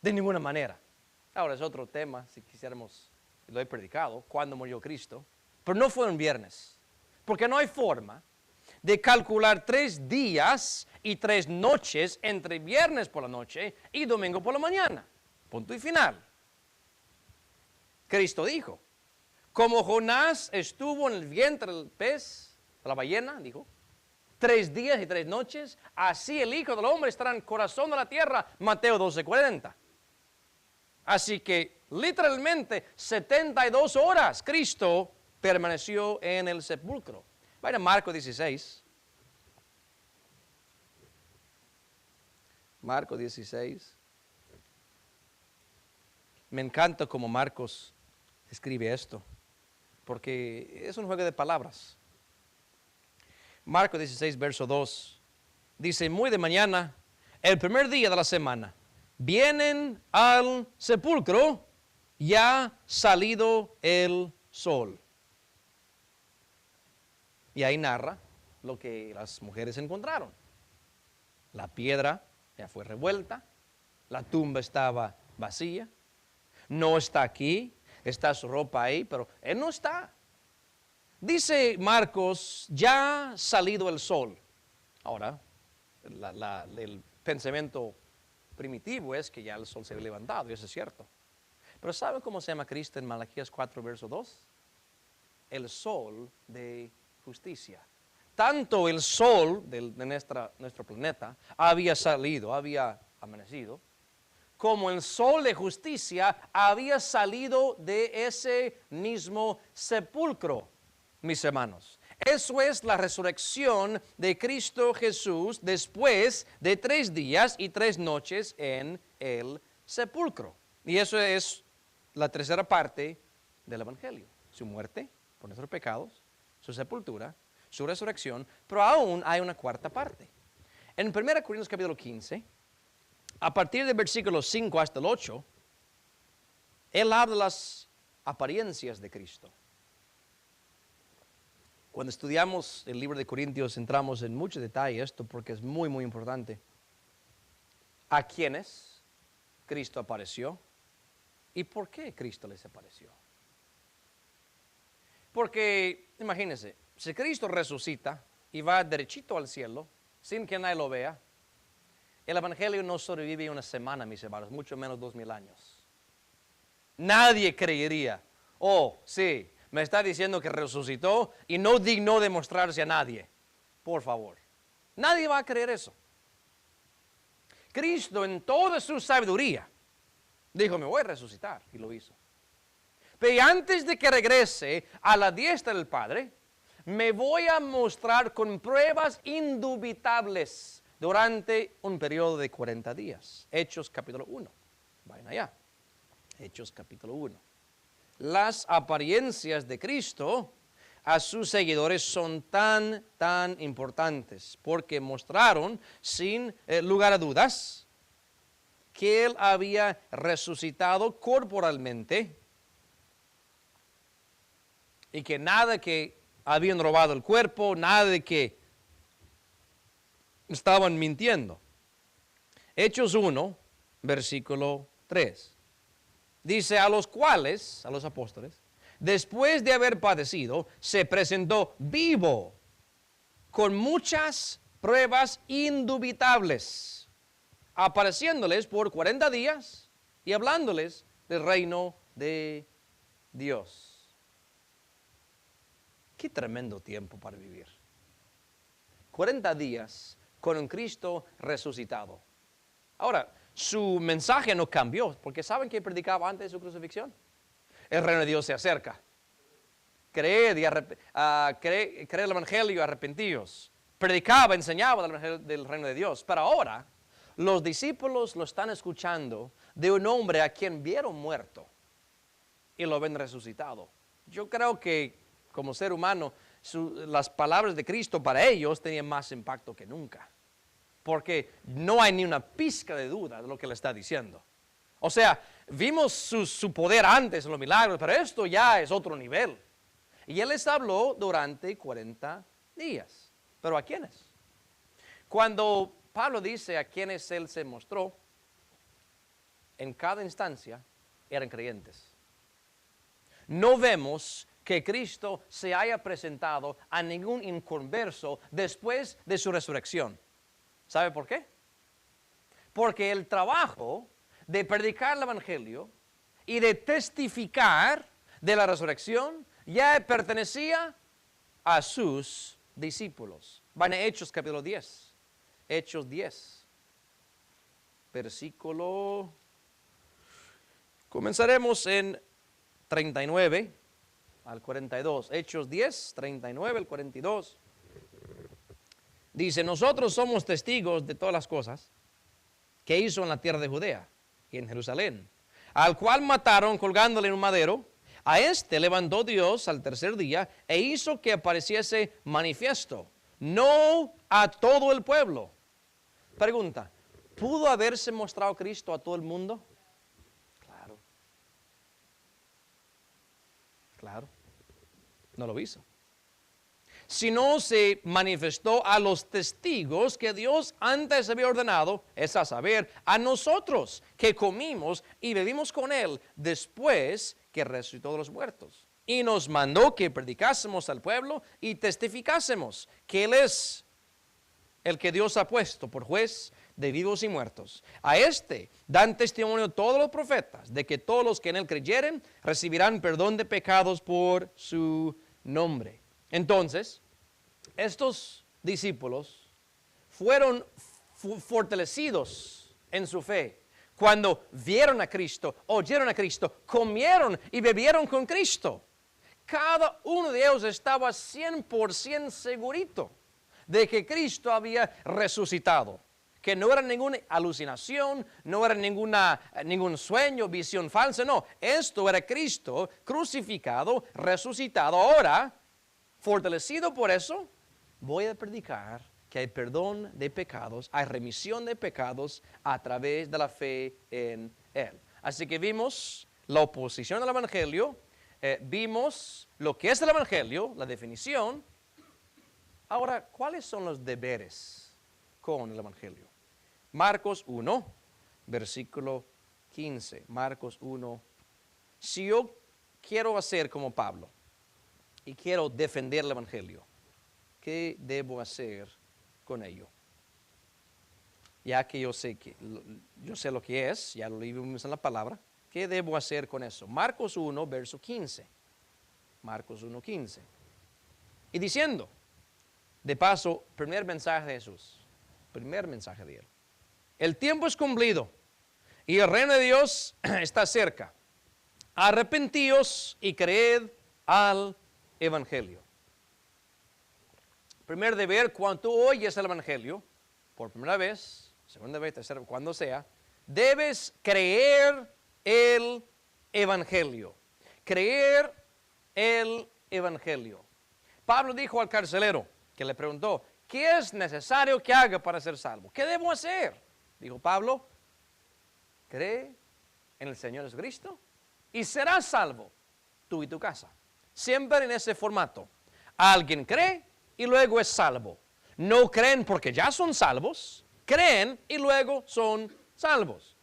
de ninguna manera. Ahora es otro tema, si quisiéramos, lo he predicado, cuándo murió Cristo, pero no fue un viernes, porque no hay forma de calcular 3 días y 3 noches entre viernes por la noche y domingo por la mañana. Punto y final. Cristo dijo, como Jonás estuvo en el vientre del pez, de la ballena, dijo, 3 días y 3 noches, así el Hijo del Hombre estará en el corazón de la tierra, Mateo 12:40. Así que literalmente 72 horas Cristo permaneció en el sepulcro. Vaya a Marcos 16. Marcos 16. Me encanta cómo Marcos escribe esto, porque es un juego de palabras. Marcos 16, verso 2. Dice, muy de mañana, el primer día de la semana, vienen al sepulcro ya salido el sol. Y ahí narra lo que las mujeres encontraron. La piedra ya fue revuelta, la tumba estaba vacía, no está aquí, está su ropa ahí, pero Él no está. Dice Marcos, ya salido el sol. Ahora, el pensamiento primitivo es que ya el sol se había levantado, y eso es cierto. Pero ¿saben cómo se llama Cristo en Malaquías 4, verso 2? El sol de justicia. Tanto el sol de nuestro planeta había salido, había amanecido, como el sol de justicia había salido de ese mismo sepulcro, mis hermanos. Eso es la resurrección de Cristo Jesús después de 3 días y 3 noches en el sepulcro. Y eso es la tercera parte del Evangelio. Su muerte por nuestros pecados, su sepultura, su resurrección, pero aún hay una cuarta parte. En 1 Corintios capítulo 15, a partir del versículo 5 hasta el 8, él habla de las apariencias de Cristo. Cuando estudiamos el libro de Corintios entramos en mucho detalle esto porque es muy, muy importante. ¿A quiénes Cristo apareció? ¿Y por qué Cristo les apareció? Porque, imagínense, si Cristo resucita y va derechito al cielo, sin que nadie lo vea, el Evangelio no sobrevive una semana, mis hermanos, mucho menos 2000 años. Nadie creería, oh, sí, me está diciendo que resucitó y no dignó demostrarse a nadie. Por favor, nadie va a creer eso. Cristo en toda su sabiduría dijo, me voy a resucitar, y lo hizo. Pero antes de que regrese a la diestra del Padre, me voy a mostrar con pruebas indubitables durante un periodo de 40 días. Hechos capítulo 1. Vayan allá. Hechos capítulo 1. Las apariencias de Cristo a sus seguidores son tan importantes porque mostraron sin lugar a dudas que Él había resucitado corporalmente y que nada que habían robado el cuerpo, nada de que estaban mintiendo. Hechos 1, versículo 3. Dice, a los cuales, a los apóstoles, después de haber padecido, se presentó vivo, con muchas pruebas indubitables, apareciéndoles por 40 días y hablándoles del reino de Dios. Qué tremendo tiempo para vivir. 40 días con un Cristo resucitado. Ahora, su mensaje no cambió, porque ¿saben qué predicaba antes de su crucifixión? El reino de Dios se acerca. Creed el evangelio y arrepentíos. Predicaba, enseñaba del evangelio del reino de Dios. Pero ahora, los discípulos lo están escuchando de un hombre a quien vieron muerto y lo ven resucitado. Yo creo que como ser humano, las palabras de Cristo para ellos tenían más impacto que nunca. Porque no hay ni una pizca de duda de lo que le está diciendo. O sea, vimos su poder antes en los milagros, pero esto ya es otro nivel. Y Él les habló durante 40 días. ¿Pero a quiénes? Cuando Pablo dice a quienes Él se mostró, en cada instancia eran creyentes. No vemos que Cristo se haya presentado a ningún inconverso después de su resurrección. ¿Sabe por qué? Porque el trabajo de predicar el evangelio y de testificar de la resurrección ya pertenecía a sus discípulos. Van a Hechos capítulo 10. Hechos 10. Versículo. Comenzaremos en 39 al 42. Hechos 10, 39 al 42. Dice, nosotros somos testigos de todas las cosas que hizo en la tierra de Judea y en Jerusalén, al cual mataron colgándole en un madero. A este levantó Dios al tercer día e hizo que apareciese manifiesto, no a todo el pueblo. Pregunta, ¿pudo haberse mostrado Cristo a todo el mundo? Claro. Claro. No lo hizo. Sino se manifestó a los testigos que Dios antes había ordenado, es a saber, a nosotros que comimos y bebimos con Él después que resucitó de los muertos. Y nos mandó que predicásemos al pueblo y testificásemos que Él es el que Dios ha puesto por juez de vivos y muertos. A este dan testimonio todos los profetas de que todos los que en Él creyeren recibirán perdón de pecados por su nombre. Entonces, estos discípulos fueron fortalecidos en su fe cuando vieron a Cristo, oyeron a Cristo, comieron y bebieron con Cristo. Cada uno de ellos estaba 100% segurito de que Cristo había resucitado, que no era ninguna alucinación, no era ningún sueño, visión falsa, no, esto era Cristo crucificado, resucitado. Ahora, fortalecido por eso, voy a predicar que hay perdón de pecados, hay remisión de pecados a través de la fe en Él. Así que vimos la oposición al Evangelio, vimos lo que es el Evangelio, la definición. Ahora, ¿cuáles son los deberes con el Evangelio? Marcos 1, versículo 15. Marcos 1. Si yo quiero hacer como Pablo y quiero defender el Evangelio, ¿qué debo hacer con ello? Ya que yo sé lo que es, ya lo leímos en la palabra, ¿qué debo hacer con eso? Marcos 1, verso 15. Marcos 1, 15. Y diciendo, de paso, primer mensaje de Jesús, primer mensaje de Él. El tiempo es cumplido y el reino de Dios está cerca. Arrepentíos y creed al Evangelio. Primer deber, cuando tú oyes el Evangelio, por primera vez, segunda vez, tercera, cuando sea, debes creer el Evangelio. Creer el Evangelio. Pablo dijo al carcelero, que le preguntó, ¿qué es necesario que haga para ser salvo? ¿Qué debo hacer? Dijo Pablo, cree en el Señor Jesucristo y serás salvo, tú y tu casa. Siempre en ese formato. Alguien cree y luego es salvo. No creen porque ya son salvos, creen y luego son salvos.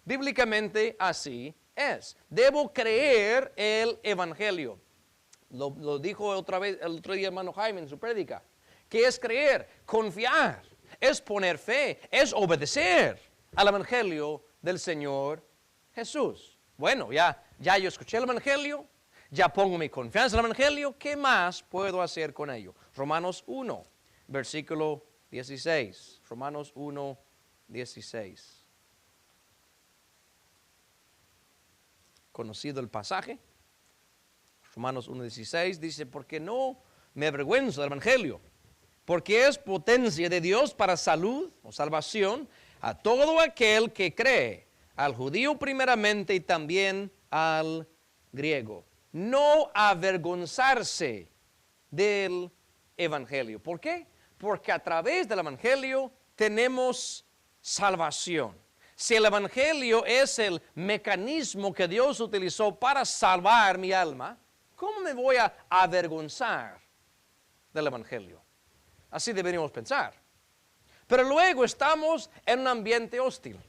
Bíblicamente así es. Debo creer el Evangelio. Lo dijo otra vez el otro día hermano Jaime en su prédica. ¿Qué es creer? Confiar. Es poner fe. Es obedecer al Evangelio del Señor Jesús. Bueno, ya yo escuché el Evangelio. Ya pongo mi confianza en el Evangelio. ¿Qué más puedo hacer con ello? Romanos 1, versículo 16. Romanos 1, 16. Conocido el pasaje. Romanos 1, 16 dice, porque no me avergüenzo del Evangelio, porque es potencia de Dios para salud o salvación a todo aquel que cree, al judío primeramente y también al griego. No avergonzarse del Evangelio. ¿Por qué? Porque a través del Evangelio tenemos salvación. Si el Evangelio es el mecanismo que Dios utilizó para salvar mi alma, ¿cómo me voy a avergonzar del Evangelio? Así deberíamos pensar. Pero luego estamos en un ambiente hostil.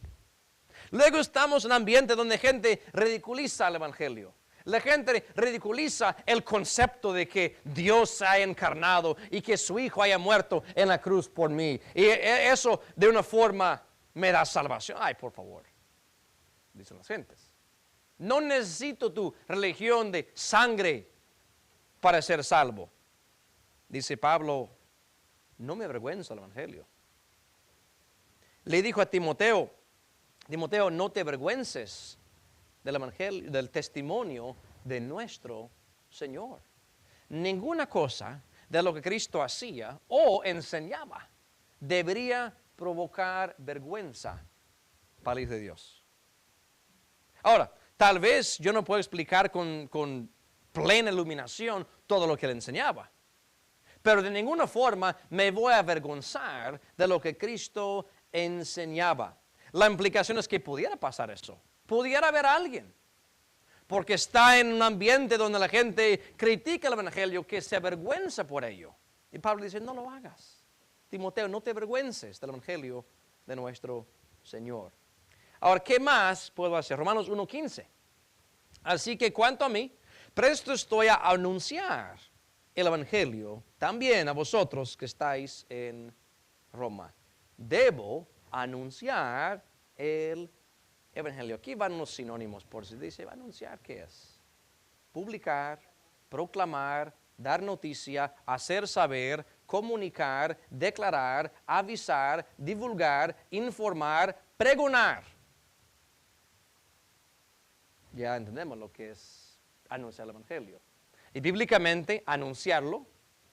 Luego estamos en un ambiente donde gente ridiculiza el Evangelio. La gente ridiculiza el concepto de que Dios se ha encarnado y que su Hijo haya muerto en la cruz por mí. Y eso de una forma me da salvación. Ay, por favor, dicen las gentes. No necesito tu religión de sangre para ser salvo. Dice Pablo, no me avergüenzo del Evangelio. Le dijo a Timoteo, Timoteo, no te avergüences del Evangelio, del testimonio de nuestro Señor. Ninguna cosa de lo que Cristo hacía o enseñaba debería provocar vergüenza para el Hijo de Dios. Ahora, tal vez yo no puedo explicar con plena iluminación todo lo que él enseñaba. Pero de ninguna forma me voy a avergonzar de lo que Cristo enseñaba. La implicación es que pudiera pasar eso. Pudiera haber alguien. Porque está en un ambiente donde la gente critica el Evangelio que se avergüenza por ello. Y Pablo dice, no lo hagas. Timoteo, no te avergüences del Evangelio de nuestro Señor. Ahora, ¿qué más puedo hacer? Romanos 1:15. Así que cuanto a mí, presto estoy a anunciar el Evangelio también a vosotros que estáis en Roma. Debo anunciar el Evangelio. Aquí van unos sinónimos por si dice, anunciar, ¿qué es? Publicar, proclamar, dar noticia, hacer saber, comunicar, declarar, avisar, divulgar, informar, pregonar. Ya entendemos lo que es anunciar el Evangelio. Y bíblicamente anunciarlo,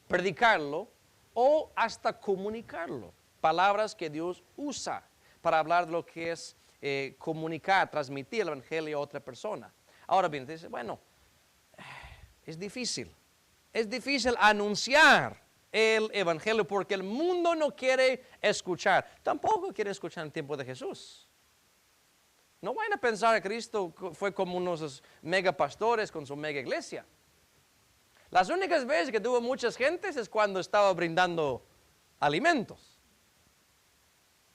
predicarlo o hasta comunicarlo. Palabras que Dios usa para hablar de lo que es comunicar, transmitir el Evangelio a otra persona. Ahora bien, dice, bueno, es difícil. Es difícil anunciar el Evangelio porque el mundo no quiere escuchar. Tampoco quiere escuchar en el tiempo de Jesús. No vayan a pensar que Cristo fue como unos mega pastores con su mega iglesia. Las únicas veces que tuvo muchas gentes es cuando estaba brindando alimentos.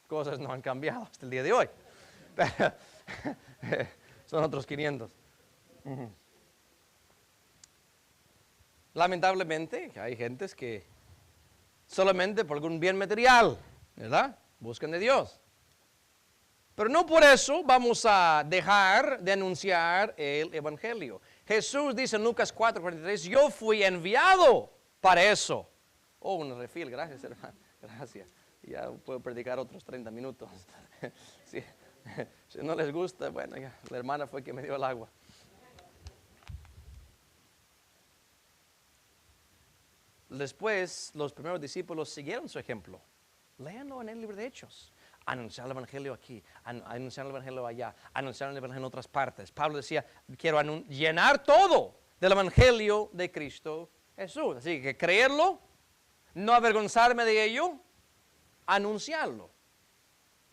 Cosas no han cambiado hasta el día de hoy. Pero, son otros 500. Lamentablemente hay gentes que solamente por algún bien material, ¿verdad? Buscan de Dios. Pero no por eso vamos a dejar de anunciar el Evangelio. Jesús dice en Lucas 4:43, yo fui enviado para eso. Oh, un refil, gracias hermano, gracias. Ya puedo predicar otros 30 minutos. Sí. Si no les gusta, bueno, ya, la hermana fue que me dio el agua. Después, los primeros discípulos siguieron su ejemplo. Léanlo en el libro de Hechos. Anunciar el Evangelio aquí, anunciar el Evangelio allá, anunciar el Evangelio en otras partes. Pablo decía, quiero llenar todo del Evangelio de Cristo Jesús. Así que creerlo, no avergonzarme de ello, anunciarlo.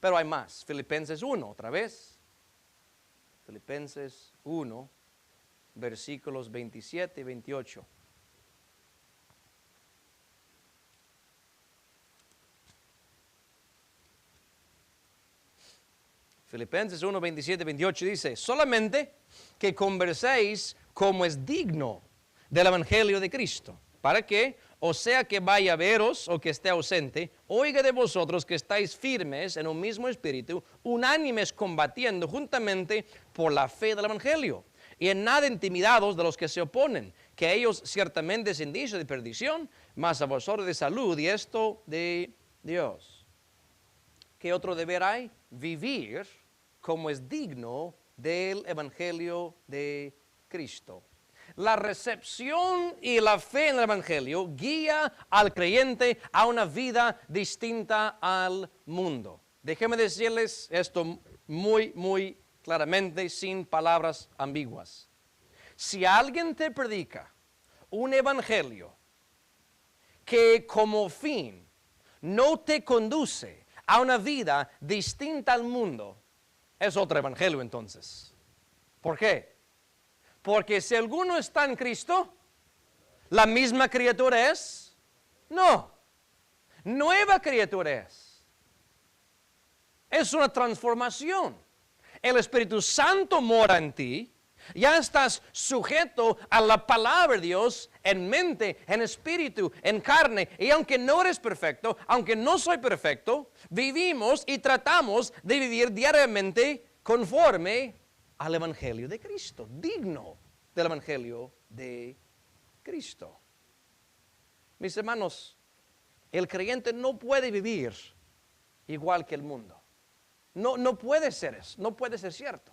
Pero hay más. Filipenses 1, otra vez. Filipenses 1, versículos 27 y 28. Filipenses 1, 27, 28 dice, solamente que converséis como es digno del Evangelio de Cristo, para que, o sea que vaya a veros o que esté ausente, oiga de vosotros que estáis firmes en un mismo espíritu, unánimes combatiendo juntamente por la fe del Evangelio, y en nada intimidados de los que se oponen, que ellos ciertamente es indicio de perdición, mas a vosotros de salud, y esto de Dios. ¿Qué otro deber hay? Vivir como es digno del Evangelio de Cristo. La recepción y la fe en el Evangelio guía al creyente a una vida distinta al mundo. Déjenme decirles esto muy claramente, sin palabras ambiguas. Si alguien te predica un evangelio que como fin no te conduce a una vida distinta al mundo, es otro evangelio entonces. ¿Por qué? Porque si alguno está en Cristo, ¿la misma criatura es? No. Nueva criatura es. Es una transformación. El Espíritu Santo mora en ti. Ya estás sujeto a la palabra de Dios en mente, en espíritu, en carne. Y aunque no eres perfecto, aunque no soy perfecto, vivimos y tratamos de vivir diariamente conforme al Evangelio de Cristo, digno del Evangelio de Cristo. Mis hermanos, el creyente no puede vivir igual que el mundo. No puede ser eso, no puede ser cierto.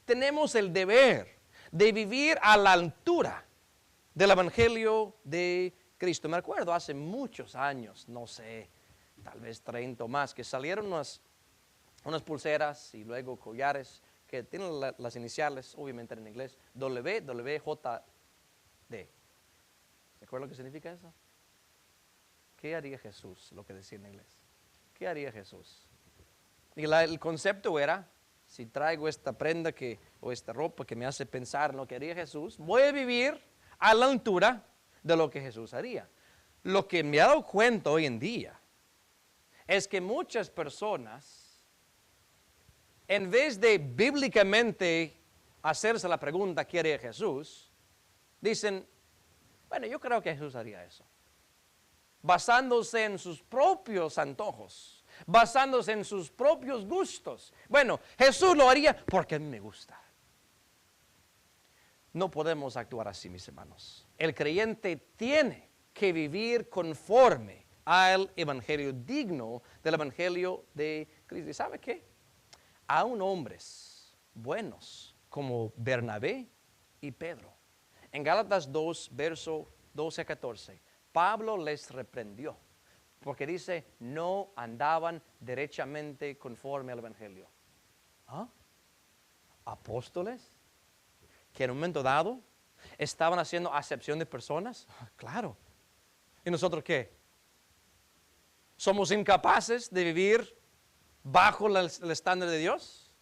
Tenemos el deber de vivir a la altura del Evangelio de Cristo. Me acuerdo hace muchos años, no sé, tal vez 30 o más, que salieron unas pulseras y luego collares que tienen las iniciales, obviamente en inglés, WWJD. ¿Se acuerdan lo que significa eso? ¿Qué haría Jesús? Lo que decía en inglés. ¿Qué haría Jesús? Y el concepto era, si traigo esta prenda o esta ropa que me hace pensar en lo que haría Jesús, voy a vivir a la altura de lo que Jesús haría. Lo que me he dado cuenta hoy en día es que muchas personas, en vez de bíblicamente hacerse la pregunta ¿qué haría Jesús?, dicen, bueno, yo creo que Jesús haría eso. Basándose en sus propios antojos, basándose en sus propios gustos. Bueno, Jesús lo haría porque a mí me gusta. No podemos actuar así, mis hermanos. El creyente tiene que vivir conforme al evangelio, digno del evangelio de Cristo. ¿Y sabe qué? Aún hombres buenos como Bernabé y Pedro. En Gálatas 2, verso 12 a 14, Pablo les reprendió porque dice, no andaban derechamente conforme al evangelio. ¿Ah? ¿Apóstoles? Que en un momento dado estaban haciendo acepción de personas. Claro. ¿Y nosotros qué? ¿Somos incapaces de vivir bajo el estándar de Dios?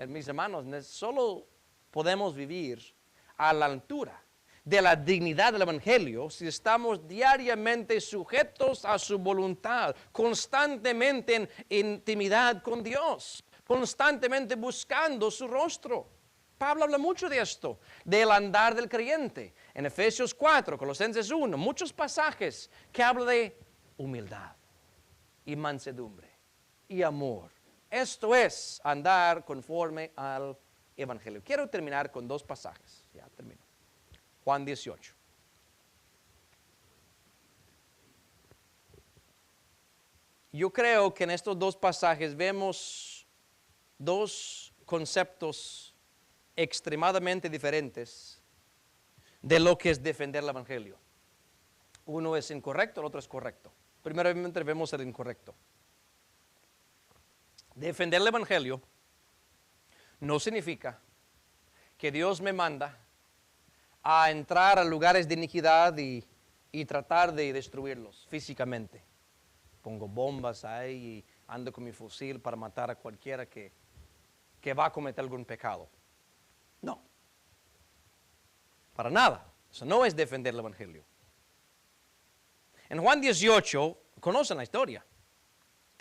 Mis hermanos, solo podemos vivir a la altura de la dignidad del evangelio si estamos diariamente sujetos a su voluntad, constantemente en intimidad con Dios, constantemente buscando su rostro. Pablo habla mucho de esto, del andar del creyente. En Efesios 4, Colosenses 1, muchos pasajes que hablan de humildad y mansedumbre y amor. Esto es andar conforme al evangelio. Quiero terminar con dos pasajes. Ya termino. Juan 18. Yo creo que en estos dos pasajes vemos dos conceptos extremadamente diferentes de lo que es defender el evangelio. Uno es incorrecto, el otro es correcto. Primeramente vemos el incorrecto. Defender el evangelio no significa que Dios me manda a entrar a lugares de iniquidad y tratar de destruirlos físicamente. Pongo bombas ahí y ando con mi fusil para matar a cualquiera que va a cometer algún pecado. No. Para nada. Eso no es defender el evangelio. En Juan 18, conocen la historia.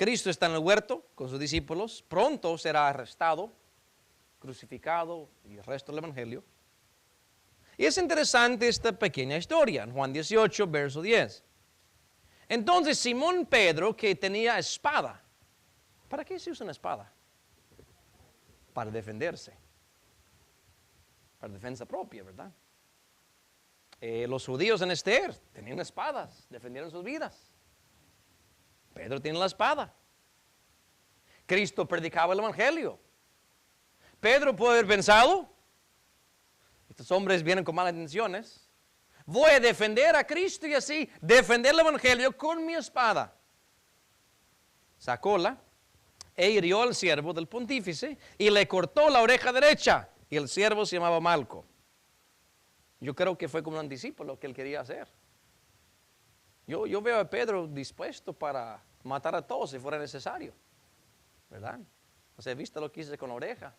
Cristo está en el huerto con sus discípulos, pronto será arrestado, crucificado y el resto del Evangelio. Y es interesante esta pequeña historia en Juan 18, verso 10. Entonces Simón Pedro, que tenía espada, ¿para qué se usa una espada? Para defenderse, para defensa propia, ¿verdad? Los judíos en Esther tenían espadas, defendieron sus vidas. Pedro tiene la espada. Cristo predicaba el Evangelio. Pedro puede haber pensado, estos hombres vienen con malas intenciones, voy a defender a Cristo y así defender el Evangelio con mi espada. Sacóla e hirió al siervo del pontífice y le cortó la oreja derecha. Y el siervo se llamaba Malco. Yo creo que fue como un anticipo lo que él quería hacer. Yo veo a Pedro dispuesto para matar a todos si fuera necesario, ¿verdad? O sea, ¿viste lo que hice con la oreja?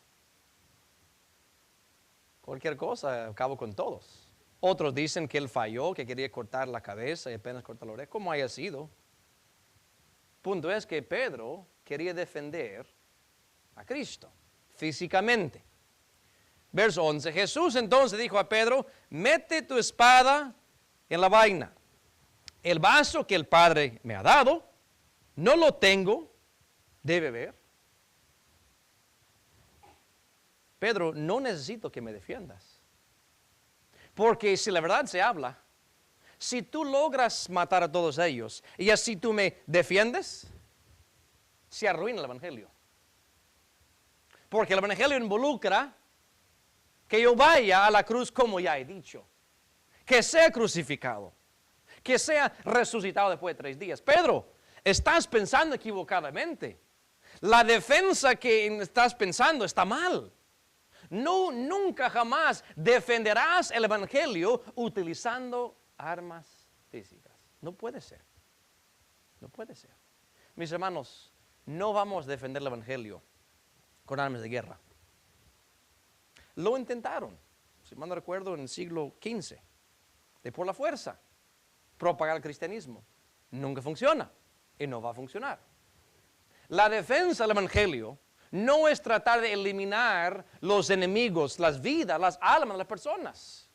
Cualquier cosa, acabo con todos. Otros dicen que él falló, que quería cortar la cabeza y apenas cortar la oreja, como haya sido. Punto es que Pedro quería defender a Cristo físicamente. Verso 11, Jesús entonces dijo a Pedro, mete tu espada en la vaina. El vaso que el Padre me ha dado, no lo tengo de beber. Pedro, no necesito que me defiendas. Porque si la verdad se habla, si tú logras matar a todos ellos y así tú me defiendes, se arruina el Evangelio. Porque el Evangelio involucra que yo vaya a la cruz como ya he dicho, que sea crucificado, que sea resucitado después de 3 días. Pedro, estás pensando equivocadamente. La defensa que estás pensando está mal. No, nunca jamás defenderás el Evangelio utilizando armas físicas. No puede ser. No puede ser. Mis hermanos, no vamos a defender el Evangelio con armas de guerra. Lo intentaron, si mal no recuerdo, en el siglo XV, de por la fuerza, propagar el cristianismo. Nunca funciona y no va a funcionar. La defensa del Evangelio no es tratar de eliminar los enemigos, las vidas, las almas de las personas.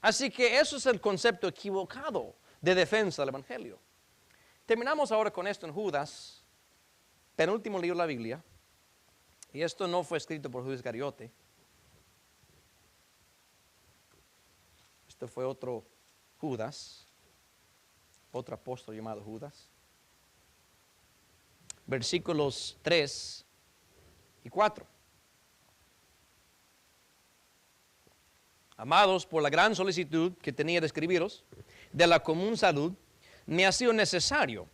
Así que eso es el concepto equivocado de defensa del Evangelio. Terminamos ahora con esto en Judas, penúltimo libro de la Biblia. Y esto no fue escrito por Judas Iscariote. Esto fue otro Judas, otro apóstol llamado Judas. Versículos 3 y 4. Amados, por la gran solicitud que tenía de escribiros, de la común salud, me ha sido necesario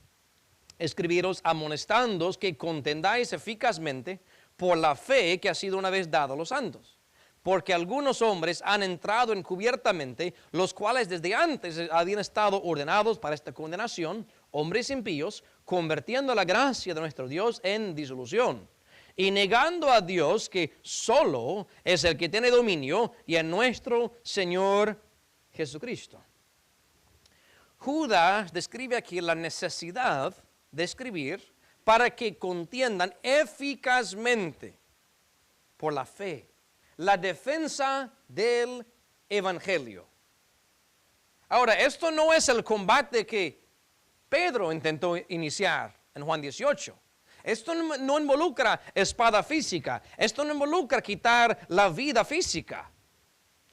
escribiros amonestándoos que contendáis eficazmente por la fe que ha sido una vez dada a los santos. Porque algunos hombres han entrado encubiertamente, los cuales desde antes habían estado ordenados para esta condenación, hombres impíos, convirtiendo la gracia de nuestro Dios en disolución, y negando a Dios que solo es el que tiene dominio, y a nuestro Señor Jesucristo. Judas describe aquí la necesidad de escribir para que contiendan eficazmente por la fe, la defensa del Evangelio. Ahora, esto no es el combate que Pedro intentó iniciar en Juan 18. Esto no involucra espada física. Esto no involucra quitar la vida física.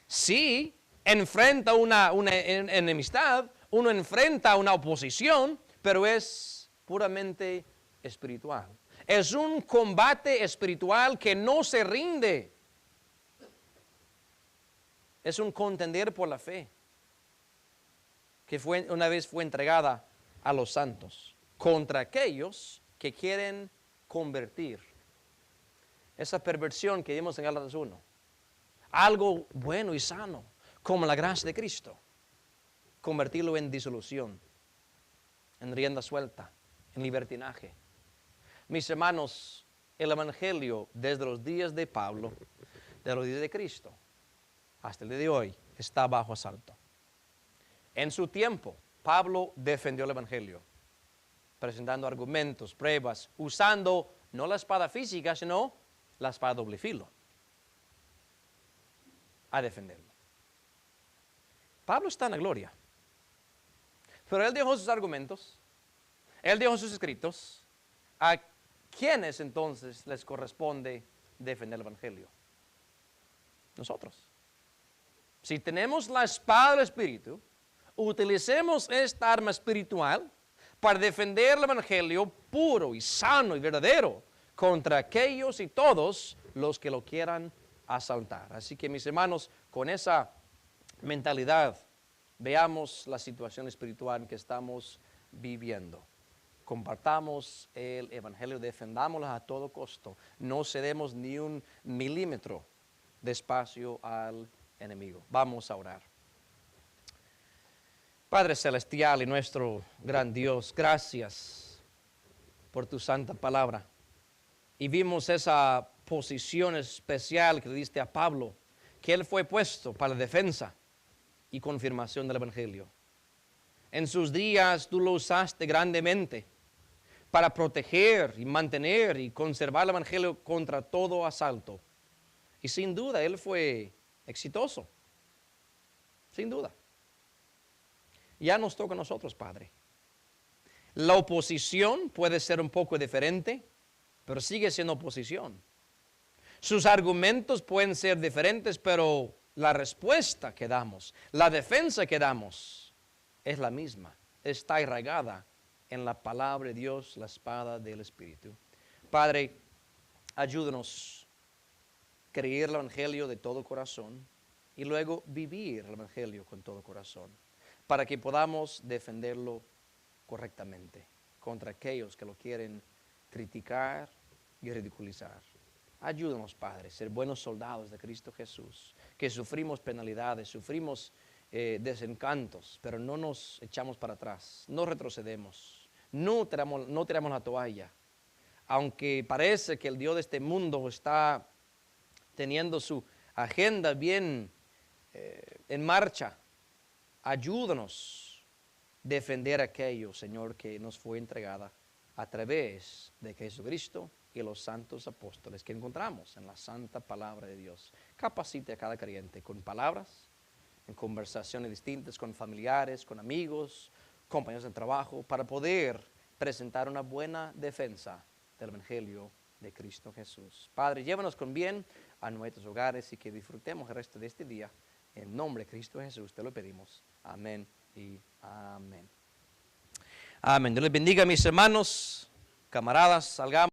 Sí, enfrenta una enemistad, uno enfrenta una oposición, pero es puramente espiritual. Es un combate espiritual que no se rinde. Es un contender por la fe que una vez fue entregada a los santos contra aquellos que quieren convertir esa perversión que vimos en Gálatas 1, algo bueno y sano como la gracia de Cristo, convertirlo en disolución, en rienda suelta, en libertinaje. Mis hermanos, el Evangelio desde los días de Pablo, de los días de Cristo, hasta el día de hoy, está bajo asalto. En su tiempo, Pablo defendió el Evangelio. presentando argumentos, pruebas, usando no la espada física, sino la espada doble filo, a defenderlo. Pablo está en la gloria, pero él dejó sus argumentos, él dejó sus escritos. ¿A quiénes entonces les corresponde defender el Evangelio? Nosotros. Si tenemos la espada del Espíritu, utilicemos esta arma espiritual para defender el Evangelio puro y sano y verdadero contra aquellos y todos los que lo quieran asaltar. Así que, mis hermanos, con esa mentalidad, veamos la situación espiritual que estamos viviendo. Compartamos el Evangelio, defendámoslo a todo costo. No cedemos ni un milímetro de espacio al enemigo. Vamos a orar. Padre Celestial y nuestro gran Dios, gracias por tu santa palabra. Y vimos esa posición especial que le diste a Pablo, que él fue puesto para la defensa y confirmación del Evangelio. En sus días tú lo usaste grandemente para proteger y mantener y conservar el Evangelio contra todo asalto. Y sin duda él fue exitoso, sin duda. Ya nos toca a nosotros, Padre. La oposición puede ser un poco diferente, pero sigue siendo oposición. Sus argumentos pueden ser diferentes, pero la respuesta que damos, la defensa que damos, es la misma. Está arraigada en la palabra de Dios, la espada del Espíritu. Padre, ayúdanos a creer el Evangelio de todo corazón y luego vivir el Evangelio con todo corazón, para que podamos defenderlo correctamente contra aquellos que lo quieren criticar y ridiculizar. Ayúdanos, Padre, a ser buenos soldados de Cristo Jesús, que sufrimos penalidades, sufrimos desencantos, pero no nos echamos para atrás, no retrocedemos, no tiramos la toalla. Aunque parece que el Dios de este mundo está teniendo su agenda bien en marcha, ayúdanos a defender aquello, Señor, que nos fue entregada a través de Jesucristo y los santos apóstoles que encontramos en la santa palabra de Dios. Capacite a cada creyente con palabras, en conversaciones distintas con familiares, con amigos, compañeros de trabajo, para poder presentar una buena defensa del Evangelio de Cristo Jesús. Padre, llévanos con bien a nuestros hogares y que disfrutemos el resto de este día. En nombre de Cristo Jesús te lo pedimos. Amén y amén. Amén. Dios les bendiga, mis hermanos, camaradas, salgamos.